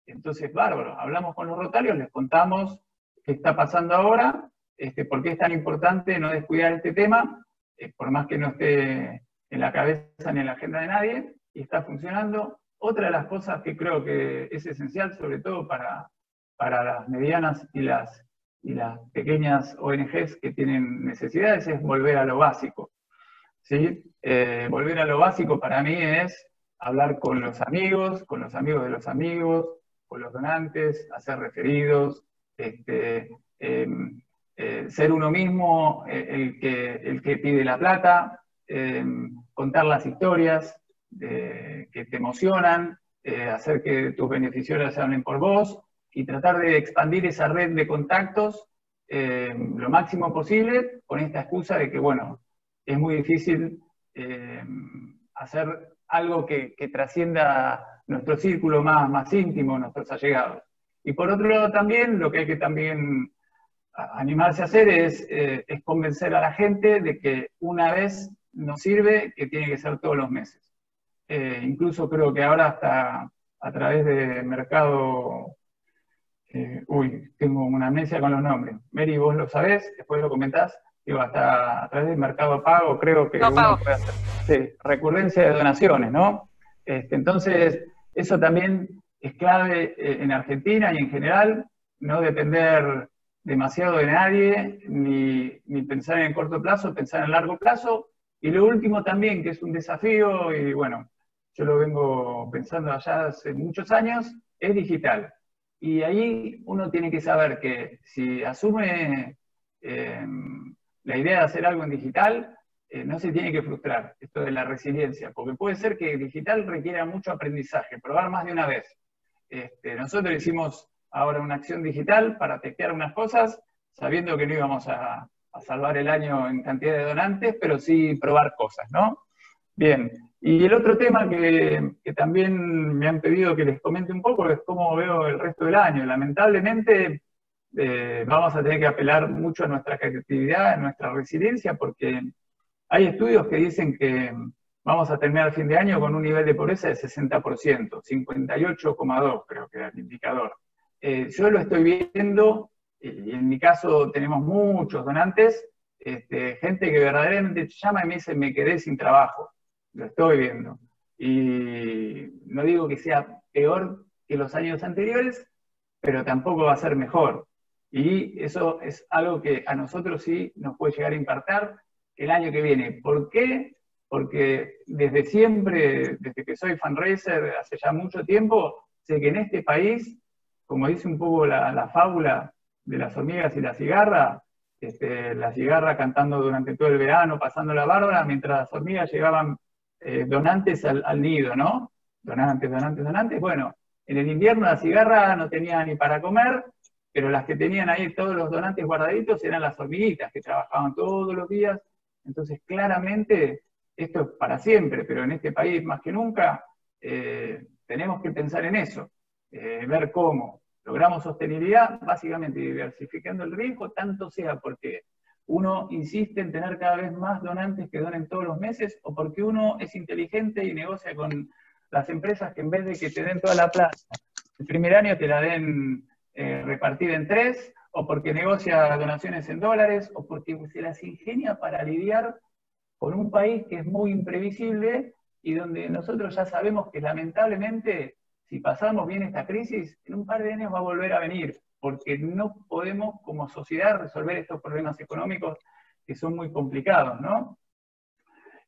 Entonces, bárbaro, hablamos con los rotarios, les contamos qué está pasando ahora, por qué es tan importante no descuidar este tema, por más que no esté en la cabeza ni en la agenda de nadie, y está funcionando. Otra de las cosas que creo que es esencial, sobre todo para las medianas y las pequeñas ONGs que tienen necesidades, es volver a lo básico. ¿Sí? Volver a lo básico para mí es hablar con los amigos de los amigos, con los donantes, hacer referidos, ser uno mismo el que pide la plata, contar las historias que te emocionan, hacer que tus beneficiarios hablen por vos y tratar de expandir esa red de contactos lo máximo posible con esta excusa de que, bueno, es muy difícil hacer algo que trascienda nuestro círculo más íntimo, nuestros allegados. Y por otro lado también, lo que hay que también animarse a hacer es convencer a la gente de que una vez no sirve, que tiene que ser todos los meses. Incluso creo que ahora hasta a través de Mercado... tengo una amnesia con los nombres. Mary, vos lo sabés, después lo comentás. Digo, hasta a través del Mercado Pago creo que uno puede hacer recurrencia de donaciones, ¿no? Entonces, eso también es clave en Argentina y en general, no depender demasiado de nadie, ni pensar en el corto plazo, pensar en el largo plazo. Y lo último también, que es un desafío, y bueno, yo lo vengo pensando allá hace muchos años, es digital. Y ahí uno tiene que saber que si asume la idea de hacer algo en digital, no se tiene que frustrar, esto de la resiliencia, porque puede ser que digital requiera mucho aprendizaje, probar más de una vez. Nosotros hicimos ahora una acción digital para testear unas cosas, sabiendo que no íbamos a salvar el año en cantidad de donantes, pero sí probar cosas, ¿no? Bien, y el otro tema que también me han pedido que les comente un poco es cómo veo el resto del año. Lamentablemente vamos a tener que apelar mucho a nuestra creatividad, a nuestra resiliencia, porque hay estudios que dicen que vamos a terminar el fin de año con un nivel de pobreza de 60%, 58,2 creo que era el indicador. Yo lo estoy viendo, y en mi caso tenemos muchos donantes, gente que verdaderamente llama y me dice, me quedé sin trabajo. Lo estoy viendo. Y no digo que sea peor que los años anteriores, pero tampoco va a ser mejor. Y eso es algo que a nosotros sí nos puede llegar a impactar el año que viene. ¿Por qué? Porque desde siempre, desde que soy fundraiser, hace ya mucho tiempo, sé que en este país, como dice un poco la fábula de las hormigas y la cigarra cantando durante todo el verano, pasando la bárbara, mientras las hormigas llegaban donantes al nido, ¿no? Donantes. Bueno, en el invierno la cigarra no tenía ni para comer, pero las que tenían ahí todos los donantes guardaditos eran las hormiguitas, que trabajaban todos los días. Entonces, claramente, esto es para siempre, pero en este país más que nunca tenemos que pensar en eso, ver cómo logramos sostenibilidad, básicamente diversificando el riesgo, tanto sea porque uno insiste en tener cada vez más donantes que donen todos los meses, o porque uno es inteligente y negocia con las empresas que en vez de que te den toda la plata, el primer año te la den repartida en 3, o porque negocia donaciones en dólares, o porque se las ingenia para lidiar con un país que es muy imprevisible y donde nosotros ya sabemos que lamentablemente, si pasamos bien esta crisis, en un par de años va a volver a venir, porque no podemos como sociedad resolver estos problemas económicos que son muy complicados, ¿no?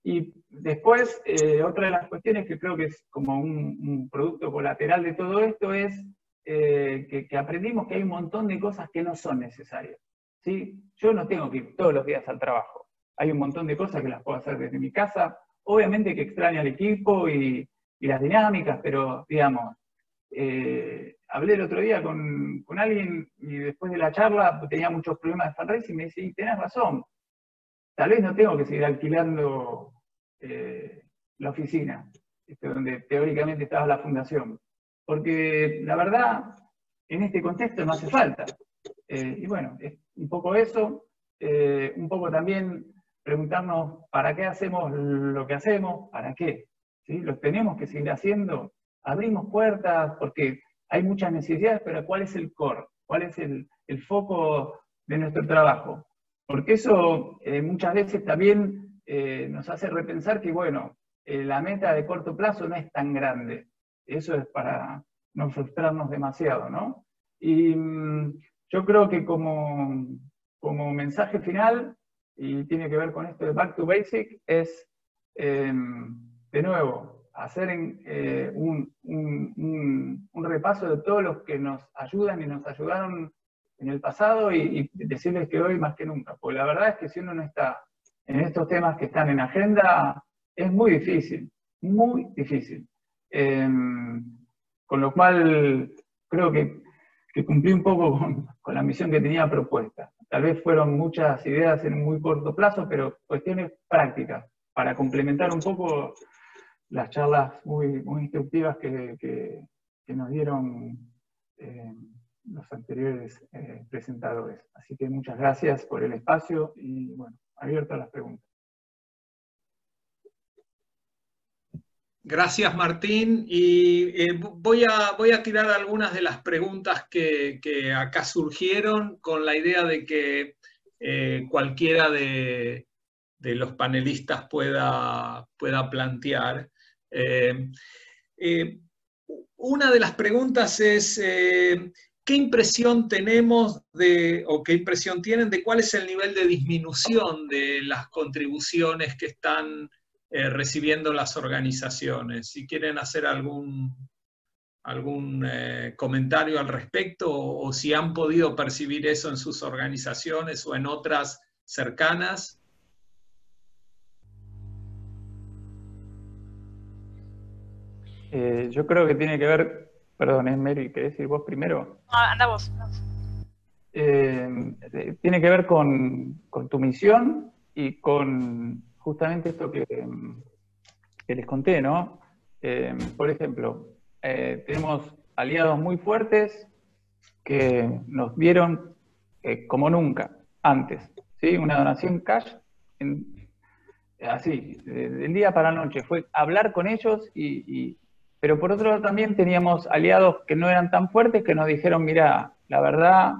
Y después, otra de las cuestiones que creo que es como un producto colateral de todo esto es que aprendimos que hay un montón de cosas que no son necesarias, ¿sí? Yo no tengo que ir todos los días al trabajo. Hay un montón de cosas que las puedo hacer desde mi casa. Obviamente que extraño al equipo y las dinámicas, pero digamos, hablé el otro día con alguien y después de la charla tenía muchos problemas de fundraising y me dice, y tenés razón, tal vez no tengo que seguir alquilando la oficina, donde teóricamente estaba la fundación, porque la verdad, en este contexto no hace falta. Y bueno, es un poco eso, un poco también preguntarnos ¿para qué hacemos lo que hacemos? ¿Para qué? ¿Sí? ¿Lo tenemos que seguir haciendo? Abrimos puertas porque hay muchas necesidades, pero ¿cuál es el core? ¿Cuál es el foco de nuestro trabajo? Porque eso muchas veces también nos hace repensar que, bueno, la meta de corto plazo no es tan grande. Eso es para no frustrarnos demasiado, ¿no? Y yo creo que como mensaje final, y tiene que ver con esto de Back to Basic, es, de nuevo, hacer un repaso de todos los que nos ayudan y nos ayudaron en el pasado y decirles que hoy más que nunca. Porque la verdad es que si uno no está en estos temas que están en agenda, es muy difícil, muy difícil. Con lo cual, creo que cumplí un poco con la misión que tenía propuesta. Tal vez fueron muchas ideas en muy corto plazo, pero cuestiones prácticas, para complementar un poco las charlas muy instructivas que nos dieron los anteriores presentadores. Así que muchas gracias por el espacio y, bueno, abierto a las preguntas. Gracias, Martín. Y voy a tirar algunas de las preguntas que acá surgieron con la idea de que cualquiera de los panelistas pueda plantear. Una de las preguntas es, ¿qué impresión tenemos o qué impresión tienen de cuál es el nivel de disminución de las contribuciones que están recibiendo las organizaciones? Si quieren hacer algún comentario al respecto, o si han podido percibir eso en sus organizaciones o en otras cercanas. Yo creo que tiene que ver, perdón, Mary, ¿querés decir vos primero? No, anda vos. Tiene que ver con tu misión y con justamente esto que les conté, ¿no? Por ejemplo, tenemos aliados muy fuertes que nos vieron como nunca antes, ¿sí? Una donación cash, así, del día para la noche, fue hablar con ellos pero por otro lado también teníamos aliados que no eran tan fuertes que nos dijeron, mira, la verdad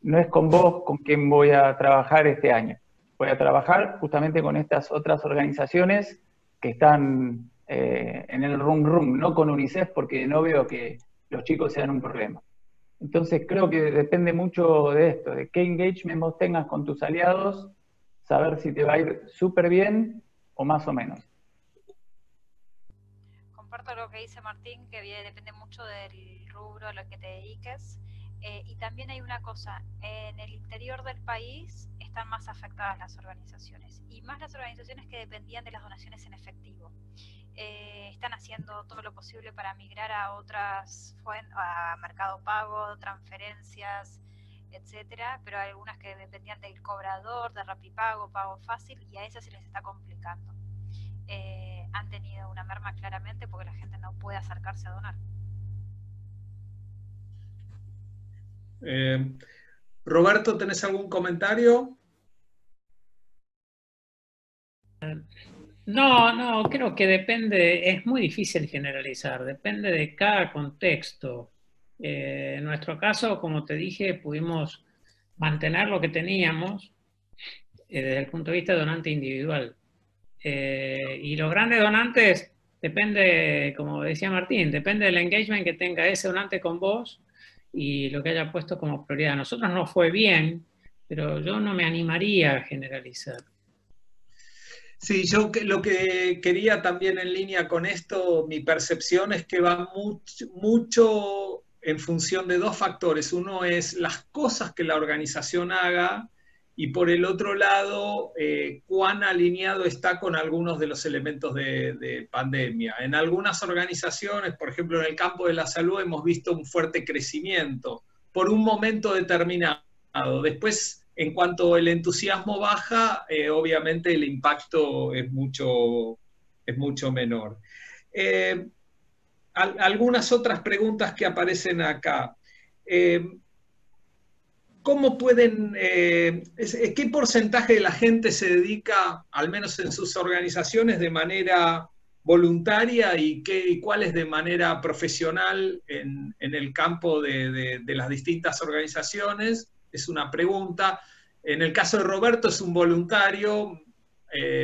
no es con vos con quien voy a trabajar este año. Voy a trabajar justamente con estas otras organizaciones que están en el room, no con UNICEF, porque no veo que los chicos sean un problema. Entonces creo que depende mucho de esto, de qué engagement vos tengas con tus aliados, saber si te va a ir súper bien o más o menos. Comparto lo que dice Martín, que depende mucho del rubro a lo que te dediques. Y también hay una cosa, en el interior del país están más afectadas las organizaciones, y más las organizaciones que dependían de las donaciones en efectivo. Están haciendo todo lo posible para migrar a otras fuentes, a Mercado Pago, transferencias, etcétera, pero hay algunas que dependían del cobrador, de Rapipago, Pago Fácil, y a esas se les está complicando. Han tenido una merma claramente porque la gente no puede acercarse a donar. Roberto, ¿tenés algún comentario? No, creo que depende, es muy difícil generalizar, depende de cada contexto. En nuestro caso, como te dije, pudimos mantener lo que teníamos desde el punto de vista de donante individual. Y los grandes donantes, depende, como decía Martín, depende del engagement que tenga ese donante con vos y lo que haya puesto como prioridad. A nosotros nos fue bien, pero yo no me animaría a generalizar. Sí, yo lo que quería también en línea con esto, mi percepción es que va mucho en función de dos factores. Uno es las cosas que la organización haga, y por el otro lado, cuán alineado está con algunos de los elementos de pandemia. En algunas organizaciones, por ejemplo en el campo de la salud, hemos visto un fuerte crecimiento por un momento determinado. Después, en cuanto el entusiasmo baja, obviamente el impacto es mucho menor. Algunas otras preguntas que aparecen acá. ¿cómo pueden, qué porcentaje de la gente se dedica, al menos en sus organizaciones, de manera voluntaria y cuál es de manera profesional en el campo de las distintas organizaciones? Es una pregunta. En el caso de Roberto es un voluntario,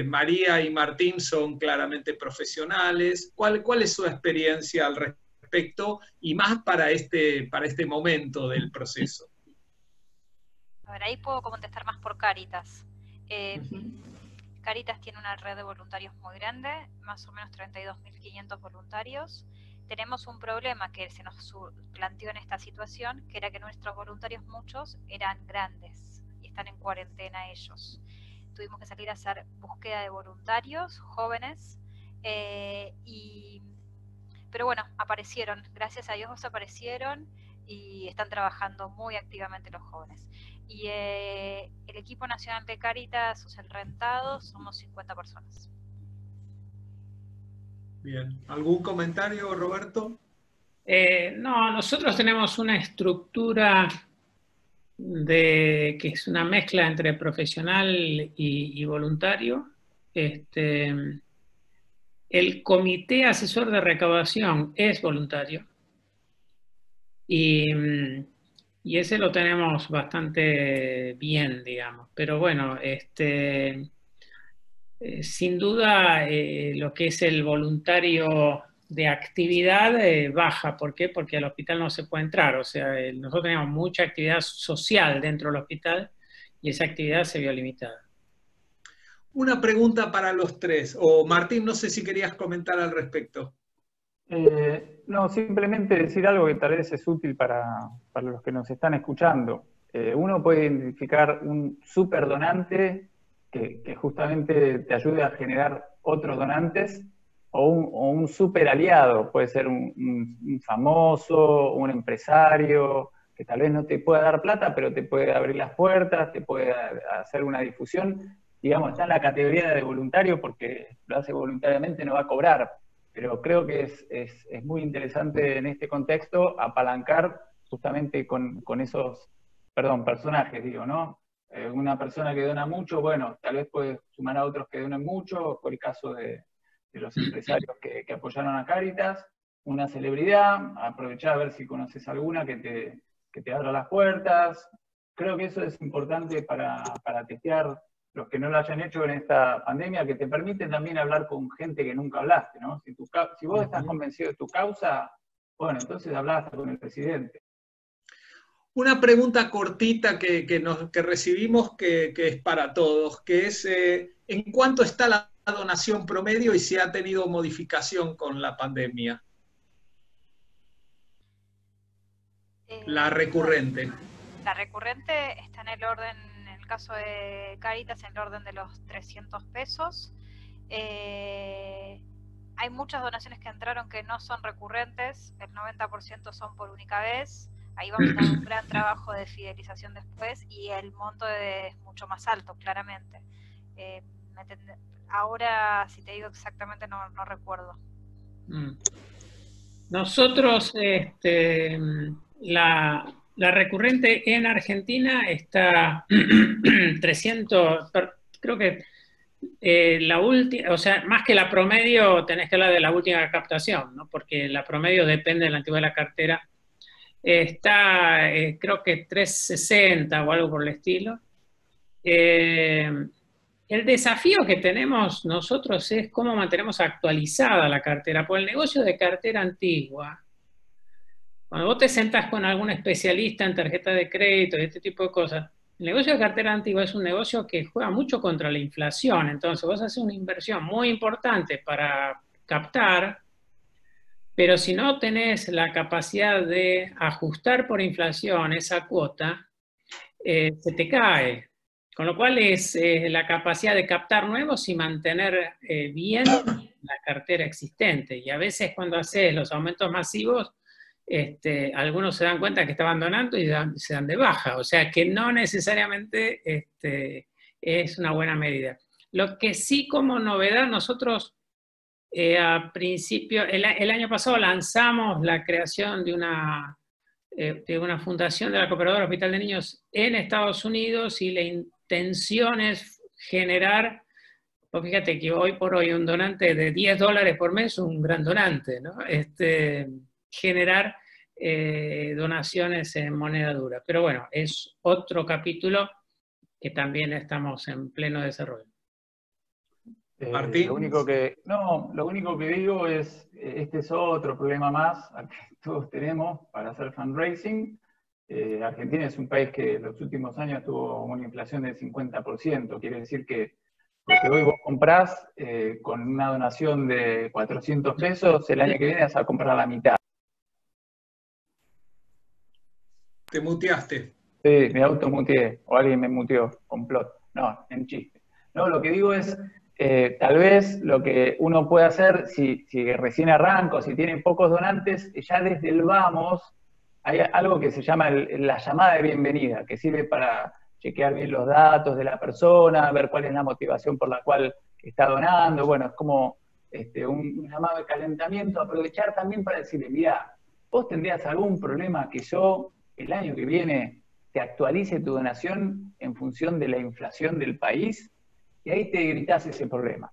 María y Martín son claramente profesionales. ¿Cuál es su experiencia al respecto y más para este momento del proceso? A ver, ahí puedo contestar más por Cáritas. Cáritas tiene una red de voluntarios muy grande, más o menos 32.500 voluntarios. Tenemos un problema que se nos planteó en esta situación, que era que nuestros voluntarios muchos eran grandes y están en cuarentena ellos. Tuvimos que salir a hacer búsqueda de voluntarios jóvenes, pero bueno, aparecieron, gracias a Dios aparecieron y están trabajando muy activamente los jóvenes. Y el equipo nacional de Cáritas, o sea, el rentado, somos 50 personas. Bien. ¿Algún comentario, Roberto? No, nosotros tenemos una estructura que es una mezcla entre profesional y voluntario. El comité asesor de recaudación es voluntario. Y ese lo tenemos bastante bien, digamos. Pero bueno, sin duda lo que es el voluntario de actividad baja. ¿Por qué? Porque al hospital no se puede entrar. O sea, nosotros tenemos mucha actividad social dentro del hospital y esa actividad se vio limitada. Una pregunta para los tres. O Martín, no sé si querías comentar al respecto. No, simplemente decir algo que tal vez es útil para los que nos están escuchando. Uno puede identificar un super donante que justamente te ayude a generar otros donantes, o un super aliado, puede ser un famoso, un empresario, que tal vez no te pueda dar plata, pero te puede abrir las puertas, te puede hacer una difusión. Digamos, está en la categoría de voluntario porque lo hace voluntariamente, no va a cobrar. Pero creo que es muy interesante en este contexto apalancar justamente con esos, personajes, digo, ¿no? Una persona que dona mucho, bueno, tal vez puede sumar a otros que donen mucho, por el caso de los empresarios que apoyaron a Cáritas, una celebridad, aprovechar a ver si conoces alguna que te abra las puertas. Creo que eso es importante para testear los que no lo hayan hecho en esta pandemia, que te permite también hablar con gente que nunca hablaste, ¿no? Si vos estás convencido de tu causa, bueno, entonces hablaste con el presidente. Una pregunta cortita que recibimos que es para todos, que es ¿en cuánto está la donación promedio y si ha tenido modificación con la pandemia? La recurrente. La recurrente está en el orden, en el caso de Cáritas, en el orden de los 300 pesos. Hay muchas donaciones que entraron que no son recurrentes, el 90% son por única vez. Ahí vamos a dar un gran trabajo de fidelización después y el monto es mucho más alto, claramente. Ahora, si te digo exactamente, no recuerdo. Nosotros, la recurrente en Argentina está 300, creo que la última, o sea, más que la promedio, tenés que hablar de la última captación, ¿no? Porque la promedio depende de la antigüedad de la cartera. Está, creo que 360 o algo por el estilo. El desafío que tenemos nosotros es cómo mantenemos actualizada la cartera, porque el negocio de cartera antigua, cuando vos te sentás con algún especialista en tarjeta de crédito y este tipo de cosas, el negocio de cartera antigua es un negocio que juega mucho contra la inflación. Entonces vos haces una inversión muy importante para captar, pero si no tenés la capacidad de ajustar por inflación esa cuota, se te cae. Con lo cual es la capacidad de captar nuevos y mantener bien la cartera existente. Y a veces cuando haces los aumentos masivos, algunos se dan cuenta que estaban donando y se dan de baja. O sea que no necesariamente es una buena medida. Lo que sí, como novedad, nosotros a principio, el año pasado lanzamos la creación de una de una fundación de la Cooperadora Hospital de Niños en Estados Unidos, y la intención es generar, pues fíjate que hoy por hoy un donante de $10 por mes es un gran donante, ¿no? Generar donaciones en moneda dura. Pero bueno, es otro capítulo que también estamos en pleno desarrollo. Martín. Lo único que digo es, este es otro problema más al que todos tenemos para hacer fundraising. Argentina es un país que en los últimos años tuvo una inflación del 50%, quiere decir que lo que hoy vos comprás con una donación de 400 pesos, el año que viene vas a comprar la mitad. Te muteaste. Sí, me automuteé, o alguien me muteó, complot. No, en chiste. No, lo que digo es, tal vez lo que uno puede hacer, si recién arranca o si tiene pocos donantes, ya desde el vamos, hay algo que se llama la llamada de bienvenida, que sirve para chequear bien los datos de la persona, ver cuál es la motivación por la cual está donando. Bueno, es como un llamado de calentamiento, aprovechar también para decirle, mira, vos tendrías algún problema que yo el año que viene te actualice tu donación en función de la inflación del país, y ahí te gritás ese problema.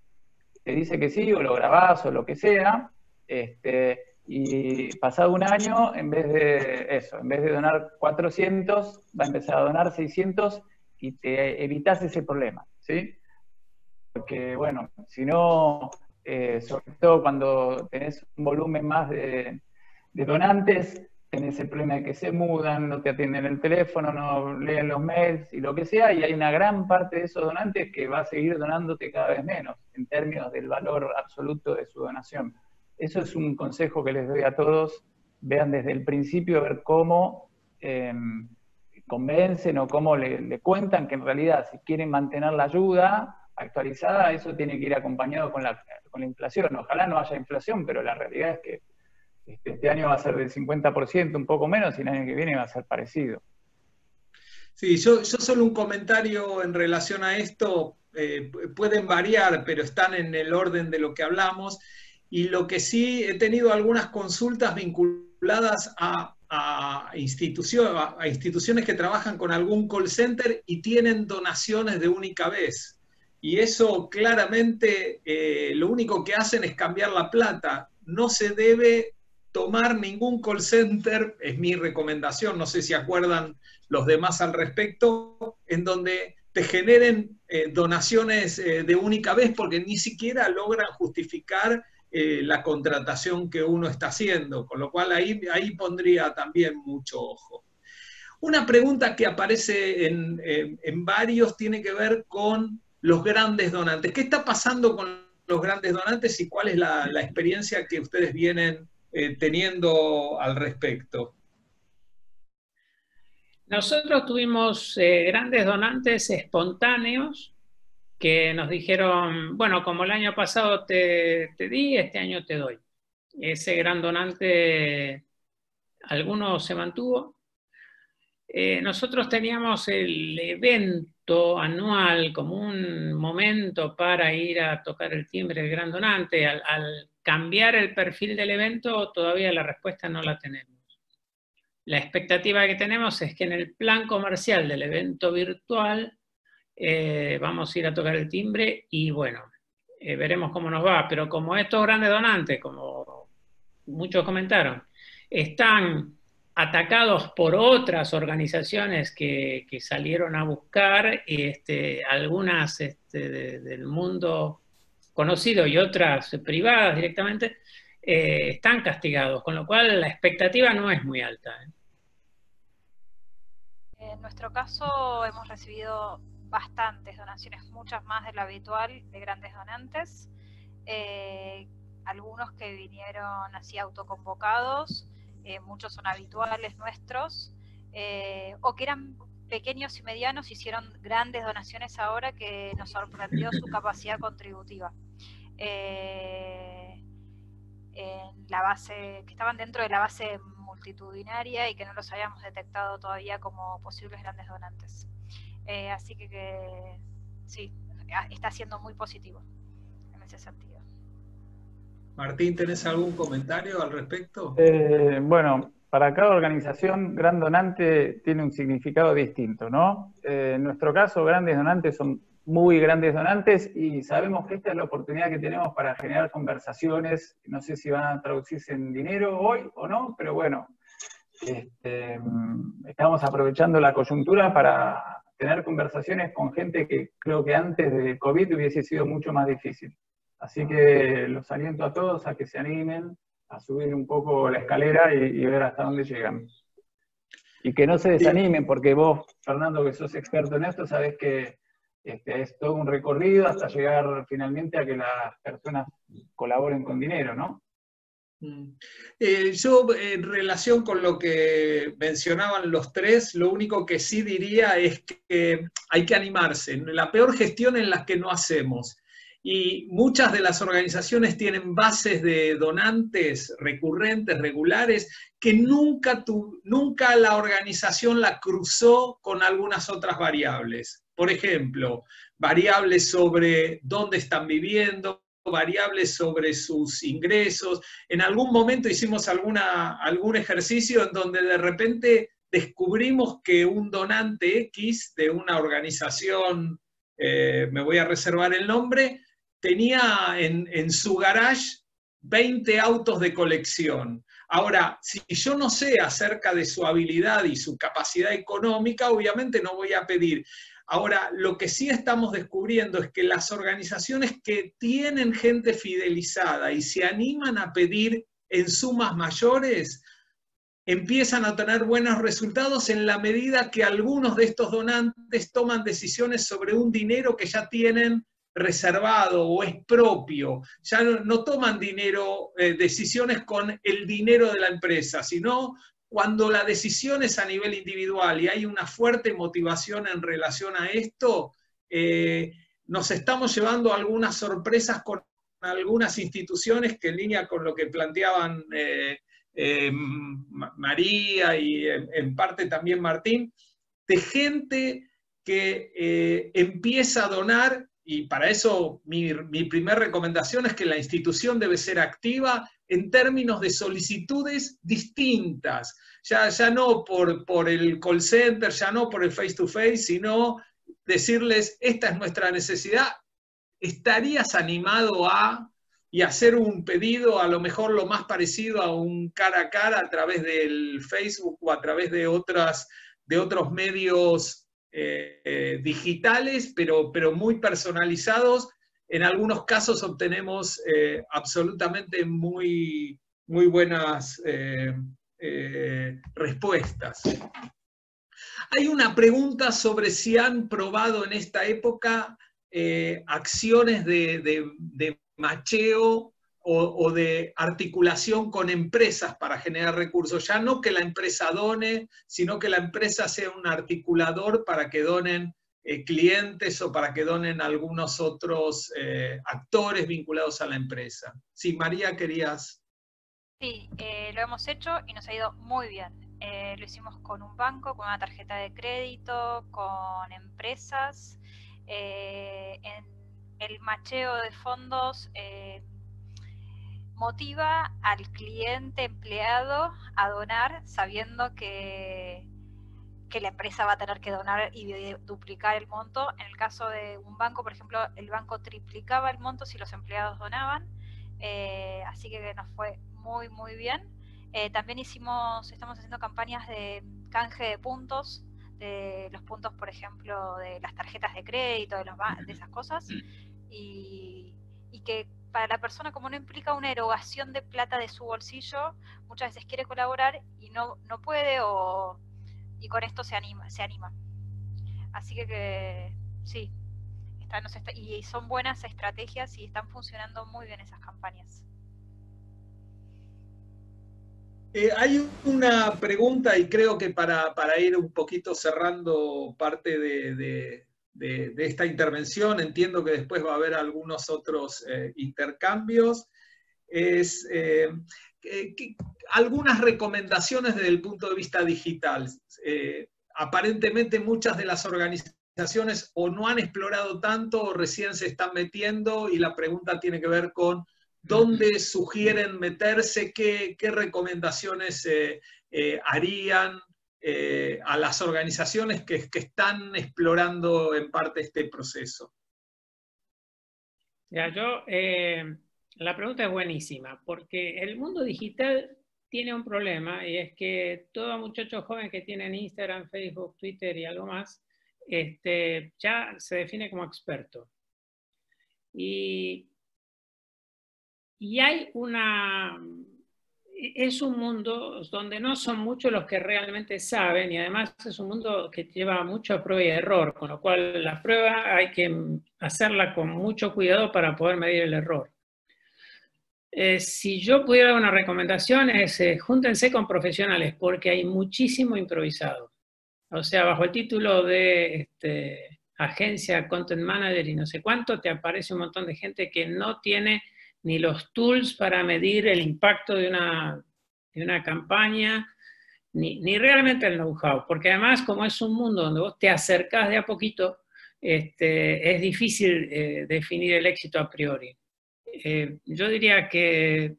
Te dice que sí, o lo grabás, o lo que sea, y pasado un año, en vez de donar 400, va a empezar a donar 600, y te evitás ese problema, ¿sí? Porque, bueno, si no, sobre todo cuando tenés un volumen más de donantes, tenés el problema de que se mudan, no te atienden el teléfono, no leen los mails y lo que sea, y hay una gran parte de esos donantes que va a seguir donándote cada vez menos, en términos del valor absoluto de su donación. Eso es un consejo que les doy a todos, vean desde el principio, a ver cómo convencen o cómo le cuentan que en realidad si quieren mantener la ayuda actualizada, eso tiene que ir acompañado con la inflación. Ojalá no haya inflación, pero la realidad es que este año va a ser del 50%, un poco menos, y el año que viene va a ser parecido. Sí, yo solo un comentario en relación a esto. Pueden variar, pero están en el orden de lo que hablamos. Y lo que sí, he tenido algunas consultas vinculadas a instituciones que trabajan con algún call center y tienen donaciones de única vez. Y eso claramente lo único que hacen es cambiar la plata. No se debe tomar ningún call center, es mi recomendación, no sé si acuerdan los demás al respecto, en donde te generen donaciones de única vez, porque ni siquiera logran justificar la contratación que uno está haciendo, con lo cual ahí pondría también mucho ojo. Una pregunta que aparece en varios tiene que ver con los grandes donantes. ¿Qué está pasando con los grandes donantes y cuál es la experiencia que ustedes vienen teniendo al respecto? Nosotros tuvimos grandes donantes espontáneos que nos dijeron, bueno, como el año pasado te di, este año te doy. Ese gran donante, alguno se mantuvo. Nosotros teníamos el evento anual como un momento para ir a tocar el timbre del gran donante. Al cambiar el perfil del evento, todavía la respuesta no la tenemos. La expectativa que tenemos es que en el plan comercial del evento virtual vamos a ir a tocar el timbre y bueno, veremos cómo nos va. Pero como estos grandes donantes, como muchos comentaron, están atacados por otras organizaciones que salieron a buscar, algunas del mundo conocido y otras privadas directamente, están castigados, con lo cual la expectativa no es muy alta. En nuestro caso hemos recibido bastantes donaciones, muchas más de lo habitual, de grandes donantes, algunos que vinieron así autoconvocados, muchos son habituales nuestros, o que eran pequeños y medianos, hicieron grandes donaciones ahora que nos sorprendió su capacidad contributiva. En la base, que estaban dentro de la base multitudinaria y que no los habíamos detectado todavía como posibles grandes donantes. Así que sí, está siendo muy positivo en ese sentido. Martín, ¿tenés algún comentario al respecto? Bueno, para cada organización, gran donante tiene un significado distinto, ¿no? En nuestro caso, grandes donantes son muy grandes donantes y sabemos que esta es la oportunidad que tenemos para generar conversaciones. No sé si van a traducirse en dinero hoy o no, pero bueno, estamos aprovechando la coyuntura para tener conversaciones con gente que creo que antes del COVID hubiese sido mucho más difícil. Así que los aliento a todos a que se animen a subir un poco la escalera y ver hasta dónde llegan. Y que no se desanimen, porque vos, Fernando, que sos experto en esto, sabés que es todo un recorrido hasta llegar finalmente a que las personas colaboren con dinero, ¿no? Yo, en relación con lo que mencionaban los tres, lo único que sí diría es que hay que animarse. La peor gestión es la que no hacemos. Y muchas de las organizaciones tienen bases de donantes recurrentes, regulares, que nunca la organización la cruzó con algunas otras variables. Por ejemplo, variables sobre dónde están viviendo, variables sobre sus ingresos. En algún momento hicimos algún ejercicio en donde de repente descubrimos que un donante X de una organización, me voy a reservar el nombre, tenía en su garage 20 autos de colección. Ahora, si yo no sé acerca de su habilidad y su capacidad económica, obviamente no voy a pedir. Ahora, lo que sí estamos descubriendo es que las organizaciones que tienen gente fidelizada y se animan a pedir en sumas mayores, empiezan a tener buenos resultados en la medida que algunos de estos donantes toman decisiones sobre un dinero que ya tienen reservado o es propio. Ya no toman decisiones con el dinero de la empresa, sino cuando la decisión es a nivel individual y hay una fuerte motivación en relación a esto, nos estamos llevando algunas sorpresas con algunas instituciones que en línea con lo que planteaban María y en parte también Martín, de gente que empieza a donar. Y para eso mi primera recomendación es que la institución debe ser activa en términos de solicitudes distintas, ya no por el call center, ya no por el face to face, sino decirles, esta es nuestra necesidad, ¿estarías animado y hacer un pedido a lo mejor lo más parecido a un cara a cara a través del Facebook o a través de otros medios digitales, pero muy personalizados? En algunos casos obtenemos absolutamente muy buenas respuestas. Hay una pregunta sobre si han probado en esta época acciones de macheo o de articulación con empresas para generar recursos. Ya no que la empresa done, sino que la empresa sea un articulador para que donen clientes o para que donen algunos otros actores vinculados a la empresa. Sí, María, querías... Sí, lo hemos hecho y nos ha ido muy bien. Lo hicimos con un banco, con una tarjeta de crédito, con empresas. En el macheo de fondos motiva al cliente empleado a donar sabiendo que la empresa va a tener que donar y duplicar el monto. En el caso de un banco, por ejemplo, el banco triplicaba el monto si los empleados donaban, así que nos fue muy bien. También estamos haciendo campañas de canje de puntos, de los puntos, por ejemplo, de las tarjetas de crédito, de esas cosas, y que para la persona, como no implica una erogación de plata de su bolsillo, muchas veces quiere colaborar y no puede, y con esto se anima. Así que sí, y son buenas estrategias y están funcionando muy bien esas campañas. Hay una pregunta, y creo que para ir un poquito cerrando parte de esta intervención, entiendo que después va a haber algunos otros intercambios, es algunas recomendaciones desde el punto de vista digital. Aparentemente muchas de las organizaciones o no han explorado tanto o recién se están metiendo, y la pregunta tiene que ver con ¿dónde sugieren meterse? ¿Qué recomendaciones harían a las organizaciones que están explorando en parte este proceso? Ya, la pregunta es buenísima, porque el mundo digital tiene un problema, y es que todo muchacho joven que tiene Instagram, Facebook, Twitter y algo más, ya se define como experto. Y es un mundo donde no son muchos los que realmente saben, y además es un mundo que lleva mucha prueba y error, con lo cual la prueba hay que hacerla con mucho cuidado para poder medir el error. Si yo pudiera dar una recomendación es júntense con profesionales, porque hay muchísimo improvisado. O sea, bajo el título de agencia, content manager y no sé cuánto, te aparece un montón de gente que no tiene ni los tools para medir el impacto de una campaña, ni realmente el know-how. Porque además, como es un mundo donde vos te acercás de a poquito, es difícil definir el éxito a priori. Yo diría que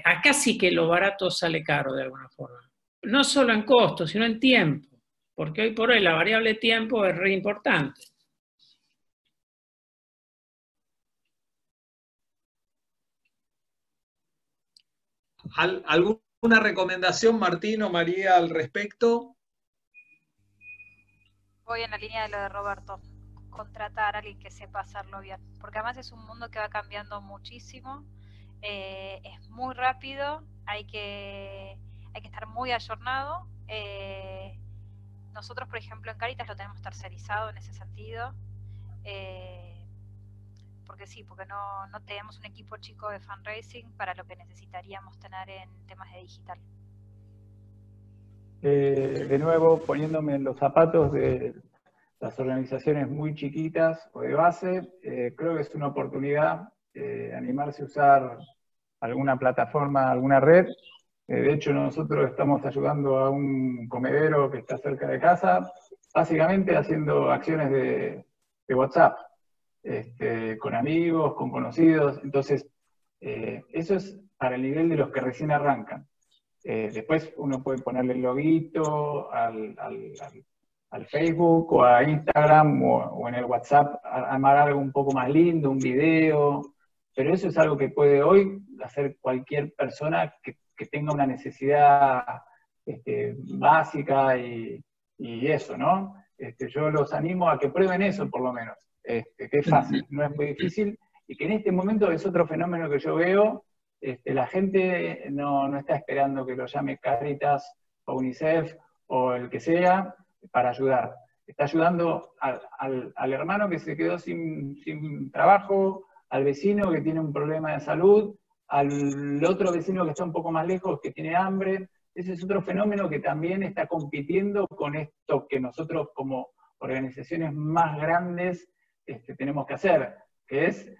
acá sí que lo barato sale caro de alguna forma. No solo en costo, sino en tiempo. Porque hoy por hoy la variable tiempo es re importante. ¿Alguna recomendación, Martín o María, al respecto? Voy en la línea de lo de Roberto. Contratar a alguien que sepa hacerlo bien. Porque además es un mundo que va cambiando muchísimo. Es muy rápido. Hay que estar muy ayornado. Nosotros, por ejemplo, en Cáritas lo tenemos tercerizado en ese sentido. Porque no tenemos un equipo chico de fundraising para lo que necesitaríamos tener en temas de digital. De nuevo, poniéndome en los zapatos de las organizaciones muy chiquitas o de base, creo que es una oportunidad animarse a usar alguna plataforma, alguna red. De hecho, nosotros estamos ayudando a un comedero que está cerca de casa, básicamente haciendo acciones de WhatsApp. Con amigos, con conocidos. Entonces, eso es para el nivel de los que recién arrancan. Después uno puede ponerle el loguito al Facebook o a Instagram o en el WhatsApp, armar algo un poco más lindo, un video, pero eso es algo que puede hoy hacer cualquier persona que tenga una necesidad básica y eso, ¿no? Yo los animo a que prueben eso por lo menos. Que es fácil, no es muy difícil, y que en este momento es otro fenómeno que yo veo. La gente no está esperando que lo llame Cáritas o UNICEF o el que sea para ayudar. Está ayudando al hermano que se quedó sin trabajo, al vecino que tiene un problema de salud, al otro vecino que está un poco más lejos, que tiene hambre. Ese es otro fenómeno que también está compitiendo con esto que nosotros como organizaciones más grandes tenemos que hacer, que es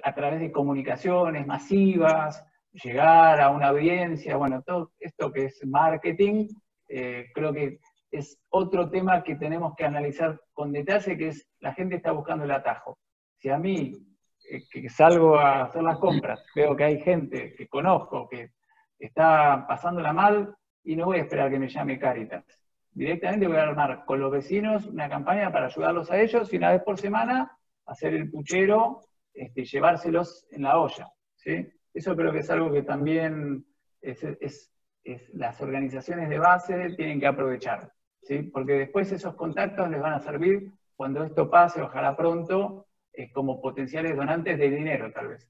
a través de comunicaciones masivas, llegar a una audiencia, bueno, todo esto que es marketing, creo que es otro tema que tenemos que analizar con detalle, que es la gente está buscando el atajo. Si a mí, que salgo a hacer las compras, veo que hay gente que conozco que está pasándola mal, y no voy a esperar que me llame Cáritas. Directamente voy a armar con los vecinos una campaña para ayudarlos a ellos, y una vez por semana hacer el puchero, llevárselos en la olla, ¿sí? Eso creo que es algo que también las organizaciones de base tienen que aprovechar, ¿sí? Porque después esos contactos les van a servir cuando esto pase, ojalá pronto, como potenciales donantes de dinero, tal vez.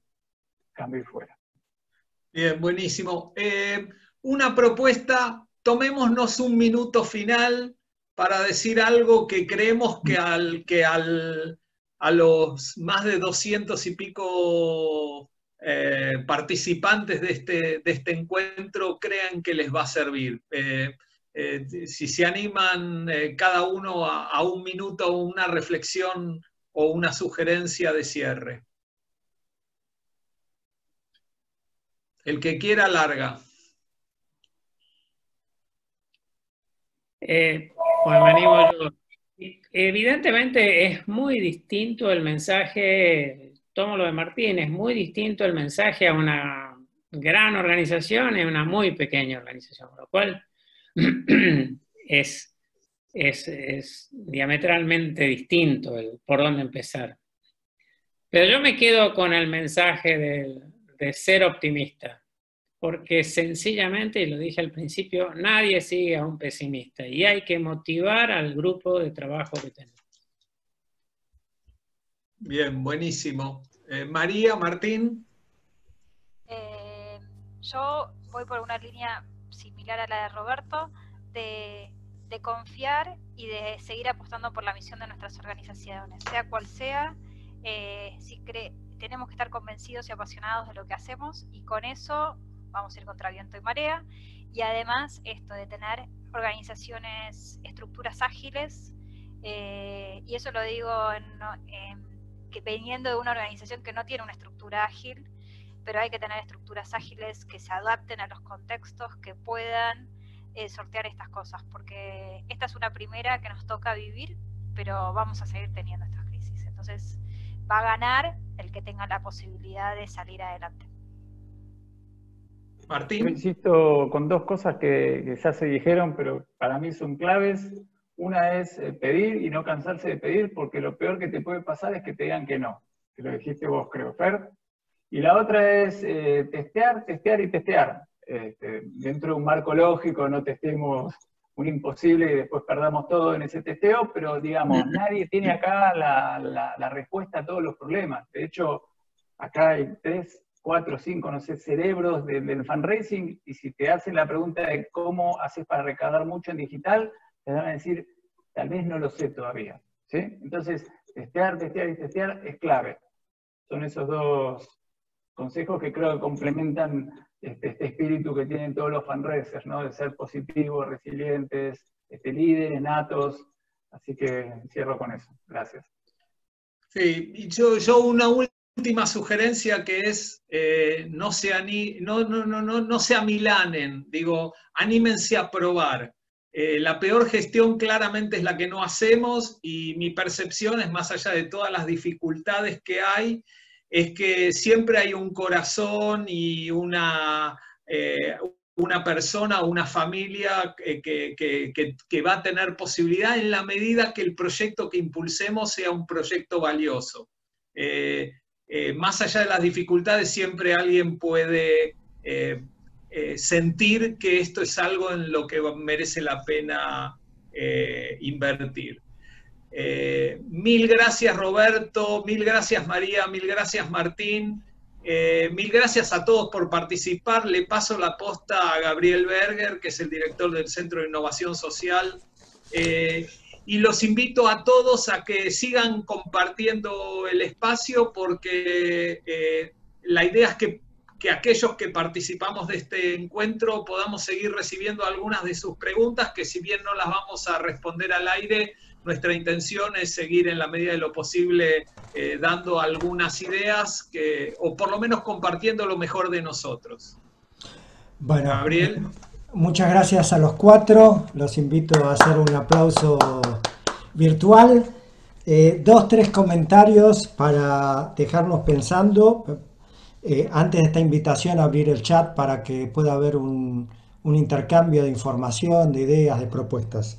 Cambio y fuera. Bien, buenísimo. Una propuesta, tomémonos un minuto final para decir algo que creemos que a los más de 200 y pico participantes de este encuentro crean que les va a servir. Si se animan cada uno a un minuto, una reflexión o una sugerencia de cierre. El que quiera, larga. Bueno, me animo yo. Evidentemente es muy distinto el mensaje, tomo lo de Martín, es muy distinto el mensaje a una gran organización y una muy pequeña organización, con lo cual es diametralmente distinto por dónde empezar. Pero yo me quedo con el mensaje de ser optimista, porque sencillamente, y lo dije al principio, nadie sigue a un pesimista y hay que motivar al grupo de trabajo que tenemos. Bien, buenísimo. María, Martín. Yo voy por una línea similar a la de Roberto, de confiar y de seguir apostando por la misión de nuestras organizaciones, sea cual sea. Tenemos que estar convencidos y apasionados de lo que hacemos, y con eso vamos a ir contra viento y marea. Y además esto de tener organizaciones, estructuras ágiles, y eso lo digo que viniendo de una organización que no tiene una estructura ágil, pero hay que tener estructuras ágiles que se adapten a los contextos, que puedan sortear estas cosas, porque esta es una primera que nos toca vivir, pero vamos a seguir teniendo estas crisis. Entonces va a ganar el que tenga la posibilidad de salir adelante. Martín. Yo insisto con dos cosas que ya se dijeron, pero para mí son claves. Una es pedir y no cansarse de pedir, porque lo peor que te puede pasar es que te digan que no. Que lo dijiste vos, creo, Fer. Y la otra es testear, testear y testear. Dentro de un marco lógico, no testemos un imposible y después perdamos todo en ese testeo, pero digamos, nadie tiene acá la respuesta a todos los problemas. De hecho, acá hay 3, 4, 5, no sé, cerebros del fundraising, y si te hacen la pregunta de cómo haces para recaudar mucho en digital, te van a decir, tal vez no lo sé todavía, ¿sí? Entonces, testear, testear y testear es clave. Son esos dos consejos que creo que complementan este espíritu que tienen todos los fundraisers, ¿no? De ser positivos, resilientes, líderes natos. Así que cierro con eso. Gracias. Sí, y yo una última sugerencia que es no se amilanen, digo, anímense a probar. La peor gestión claramente es la que no hacemos, y mi percepción es, más allá de todas las dificultades que hay, es que siempre hay un corazón y una persona o una familia que va a tener posibilidad en la medida que el proyecto que impulsemos sea un proyecto valioso. Más allá de las dificultades, siempre alguien puede sentir que esto es algo en lo que merece la pena invertir. Mil gracias, Roberto, mil gracias, María, mil gracias, Martín, mil gracias a todos por participar. Le paso la posta a Gabriel Berger, que es el director del Centro de Innovación Social, y los invito a todos a que sigan compartiendo el espacio, porque la idea es que aquellos que participamos de este encuentro podamos seguir recibiendo algunas de sus preguntas, que si bien no las vamos a responder al aire, nuestra intención es seguir en la medida de lo posible dando algunas ideas, o por lo menos compartiendo lo mejor de nosotros. Bueno, Gabriel. Muchas gracias a los 4. Los invito a hacer un aplauso virtual. 2, 3 comentarios para dejarnos pensando. Antes de esta invitación, abrir el chat para que pueda haber un intercambio de información, de ideas, de propuestas.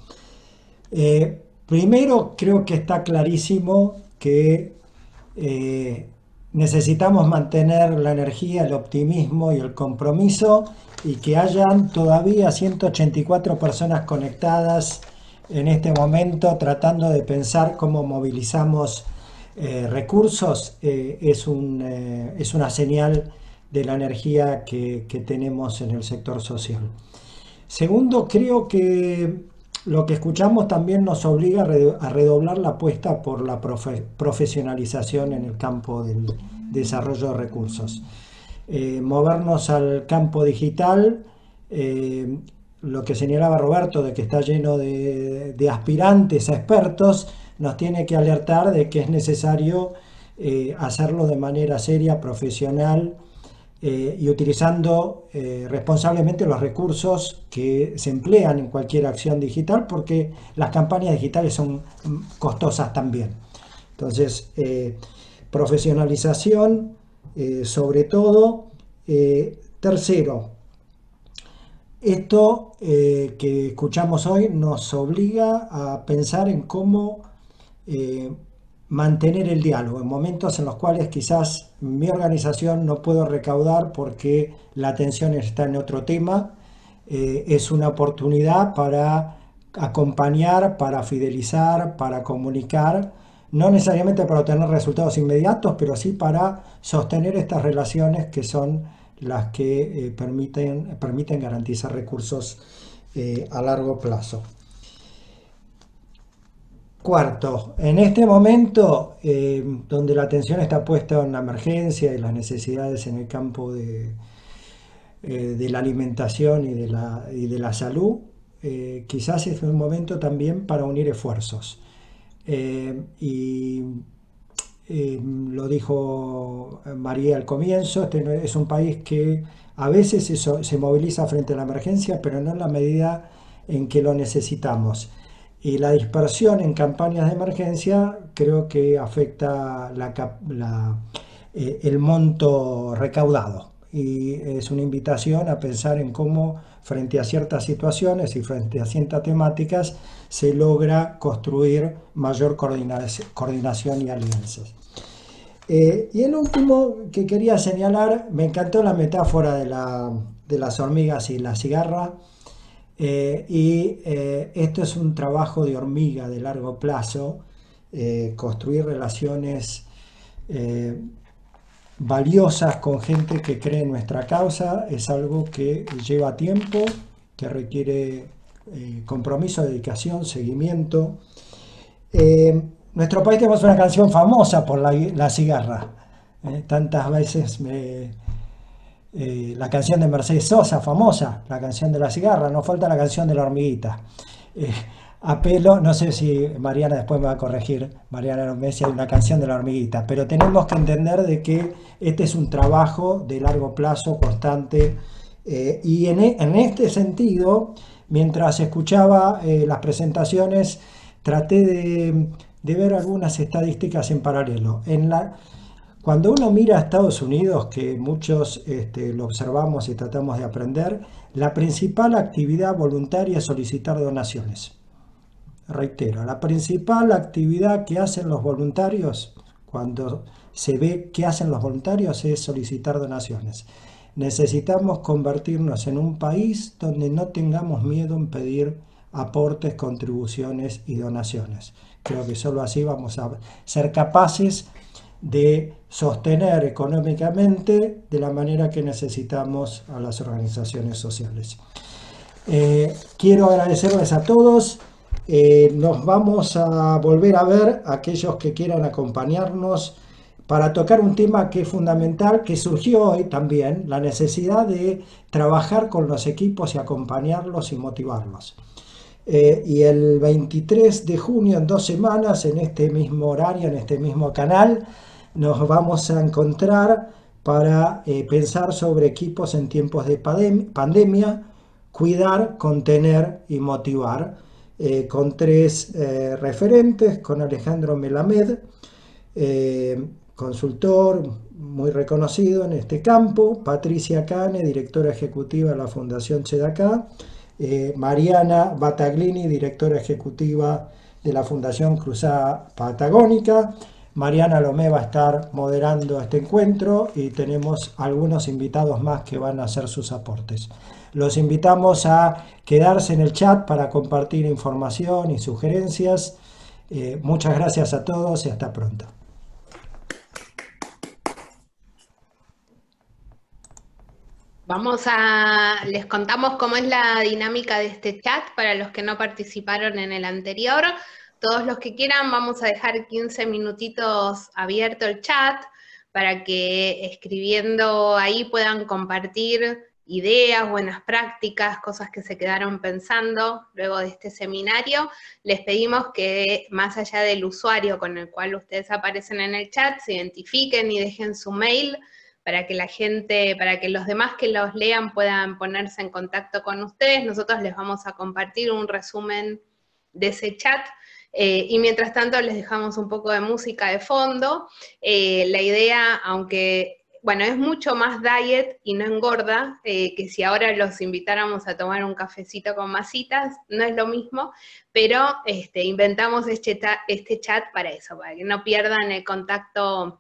Primero, creo que está clarísimo que necesitamos mantener la energía, el optimismo y el compromiso, y que hayan todavía 184 personas conectadas en este momento tratando de pensar cómo movilizamos recursos. Es una señal de la energía que tenemos en el sector social. Segundo, creo que lo que escuchamos también nos obliga a redoblar la apuesta por la profesionalización en el campo del desarrollo de recursos. Movernos al campo digital, lo que señalaba Roberto de que está lleno de aspirantes a expertos, nos tiene que alertar de que es necesario hacerlo de manera seria, profesional, y utilizando responsablemente los recursos que se emplean en cualquier acción digital, porque las campañas digitales son costosas también. Entonces, profesionalización, sobre todo, Tercero, esto que escuchamos hoy nos obliga a pensar en cómo mantener el diálogo en momentos en los cuales quizás mi organización no puedo recaudar porque la atención está en otro tema. Es una oportunidad para acompañar, para fidelizar, para comunicar, no necesariamente para obtener resultados inmediatos, pero sí para sostener estas relaciones que son las que permiten garantizar recursos a largo plazo. Cuarto, en este momento donde la atención está puesta en la emergencia y las necesidades en el campo de la alimentación y de la salud, quizás es un momento también para unir esfuerzos. Lo dijo María al comienzo, este es un país que a veces se moviliza frente a la emergencia, pero no en la medida en que lo necesitamos. Y la dispersión en campañas de emergencia creo que afecta el monto recaudado. Y es una invitación a pensar en cómo frente a ciertas situaciones y frente a ciertas temáticas se logra construir mayor coordinación y alianzas. Y el último que quería señalar, me encantó la metáfora de las hormigas y la cigarra. Esto es un trabajo de hormiga de largo plazo, construir relaciones valiosas con gente que cree en nuestra causa es algo que lleva tiempo, que requiere compromiso, dedicación, seguimiento. Nuestro país tenemos una canción famosa por la cigarra. Tantas veces la canción de Mercedes Sosa, famosa, la canción de la cigarra, nos falta la canción de la hormiguita. Apelo, no sé si Mariana después me va a corregir, Mariana Messi, hay una canción de la hormiguita, pero tenemos que entender de que este es un trabajo de largo plazo, constante, y en este sentido, mientras escuchaba las presentaciones, traté de ver algunas estadísticas en paralelo. Cuando uno mira a Estados Unidos, que muchos lo observamos y tratamos de aprender, la principal actividad voluntaria es solicitar donaciones. Reitero, la principal actividad que hacen los voluntarios, cuando se ve qué hacen los voluntarios, es solicitar donaciones. Necesitamos convertirnos en un país donde no tengamos miedo en pedir aportes, contribuciones y donaciones. Creo que solo así vamos a ser capaces de sostener económicamente de la manera que necesitamos a las organizaciones sociales. Quiero agradecerles a todos. Nos vamos a volver a ver aquellos que quieran acompañarnos para tocar un tema que es fundamental, que surgió hoy también, la necesidad de trabajar con los equipos y acompañarlos y motivarlos. Y el 23 de junio, en 2 semanas, en este mismo horario, en este mismo canal, nos vamos a encontrar para pensar sobre equipos en tiempos de pandemia, cuidar, contener y motivar, con 3 referentes, con Alejandro Melamed, consultor muy reconocido en este campo, Patricia Cane, directora ejecutiva de la Fundación Tzedakah, Mariana Battaglini, directora ejecutiva de la Fundación Cruzada Patagónica. Mariana Lomé va a estar moderando este encuentro y tenemos algunos invitados más que van a hacer sus aportes. Los invitamos a quedarse en el chat para compartir información y sugerencias. Muchas gracias a todos y hasta pronto. Les contamos cómo es la dinámica de este chat para los que no participaron en el anterior. Todos los que quieran, vamos a dejar 15 minutitos abierto el chat para que escribiendo ahí puedan compartir ideas, buenas prácticas, cosas que se quedaron pensando luego de este seminario. Les pedimos que más allá del usuario con el cual ustedes aparecen en el chat, se identifiquen y dejen su mail para que la gente, para que los demás que los lean puedan ponerse en contacto con ustedes. Nosotros les vamos a compartir un resumen de ese chat. Y mientras tanto les dejamos un poco de música de fondo. La idea, aunque bueno, es mucho más diet y no engorda, que si ahora los invitáramos a tomar un cafecito con masitas, no es lo mismo, pero inventamos este chat para eso, para que no pierdan el contacto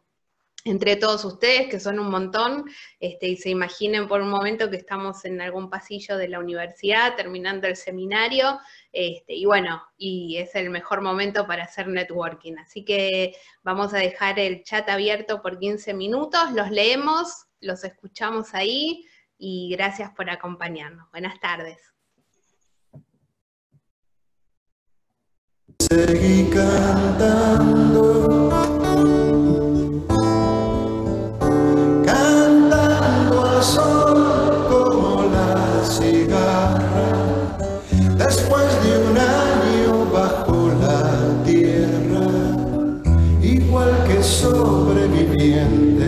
entre todos ustedes, que son un montón, y se imaginen por un momento que estamos en algún pasillo de la universidad, terminando el seminario, y bueno, y es el mejor momento para hacer networking. Así que vamos a dejar el chat abierto por 15 minutos, los leemos, los escuchamos ahí, y gracias por acompañarnos. Buenas tardes. Seguí cantando, cantando al sol como la cigarra, después de un año bajo la tierra, igual que sobreviviente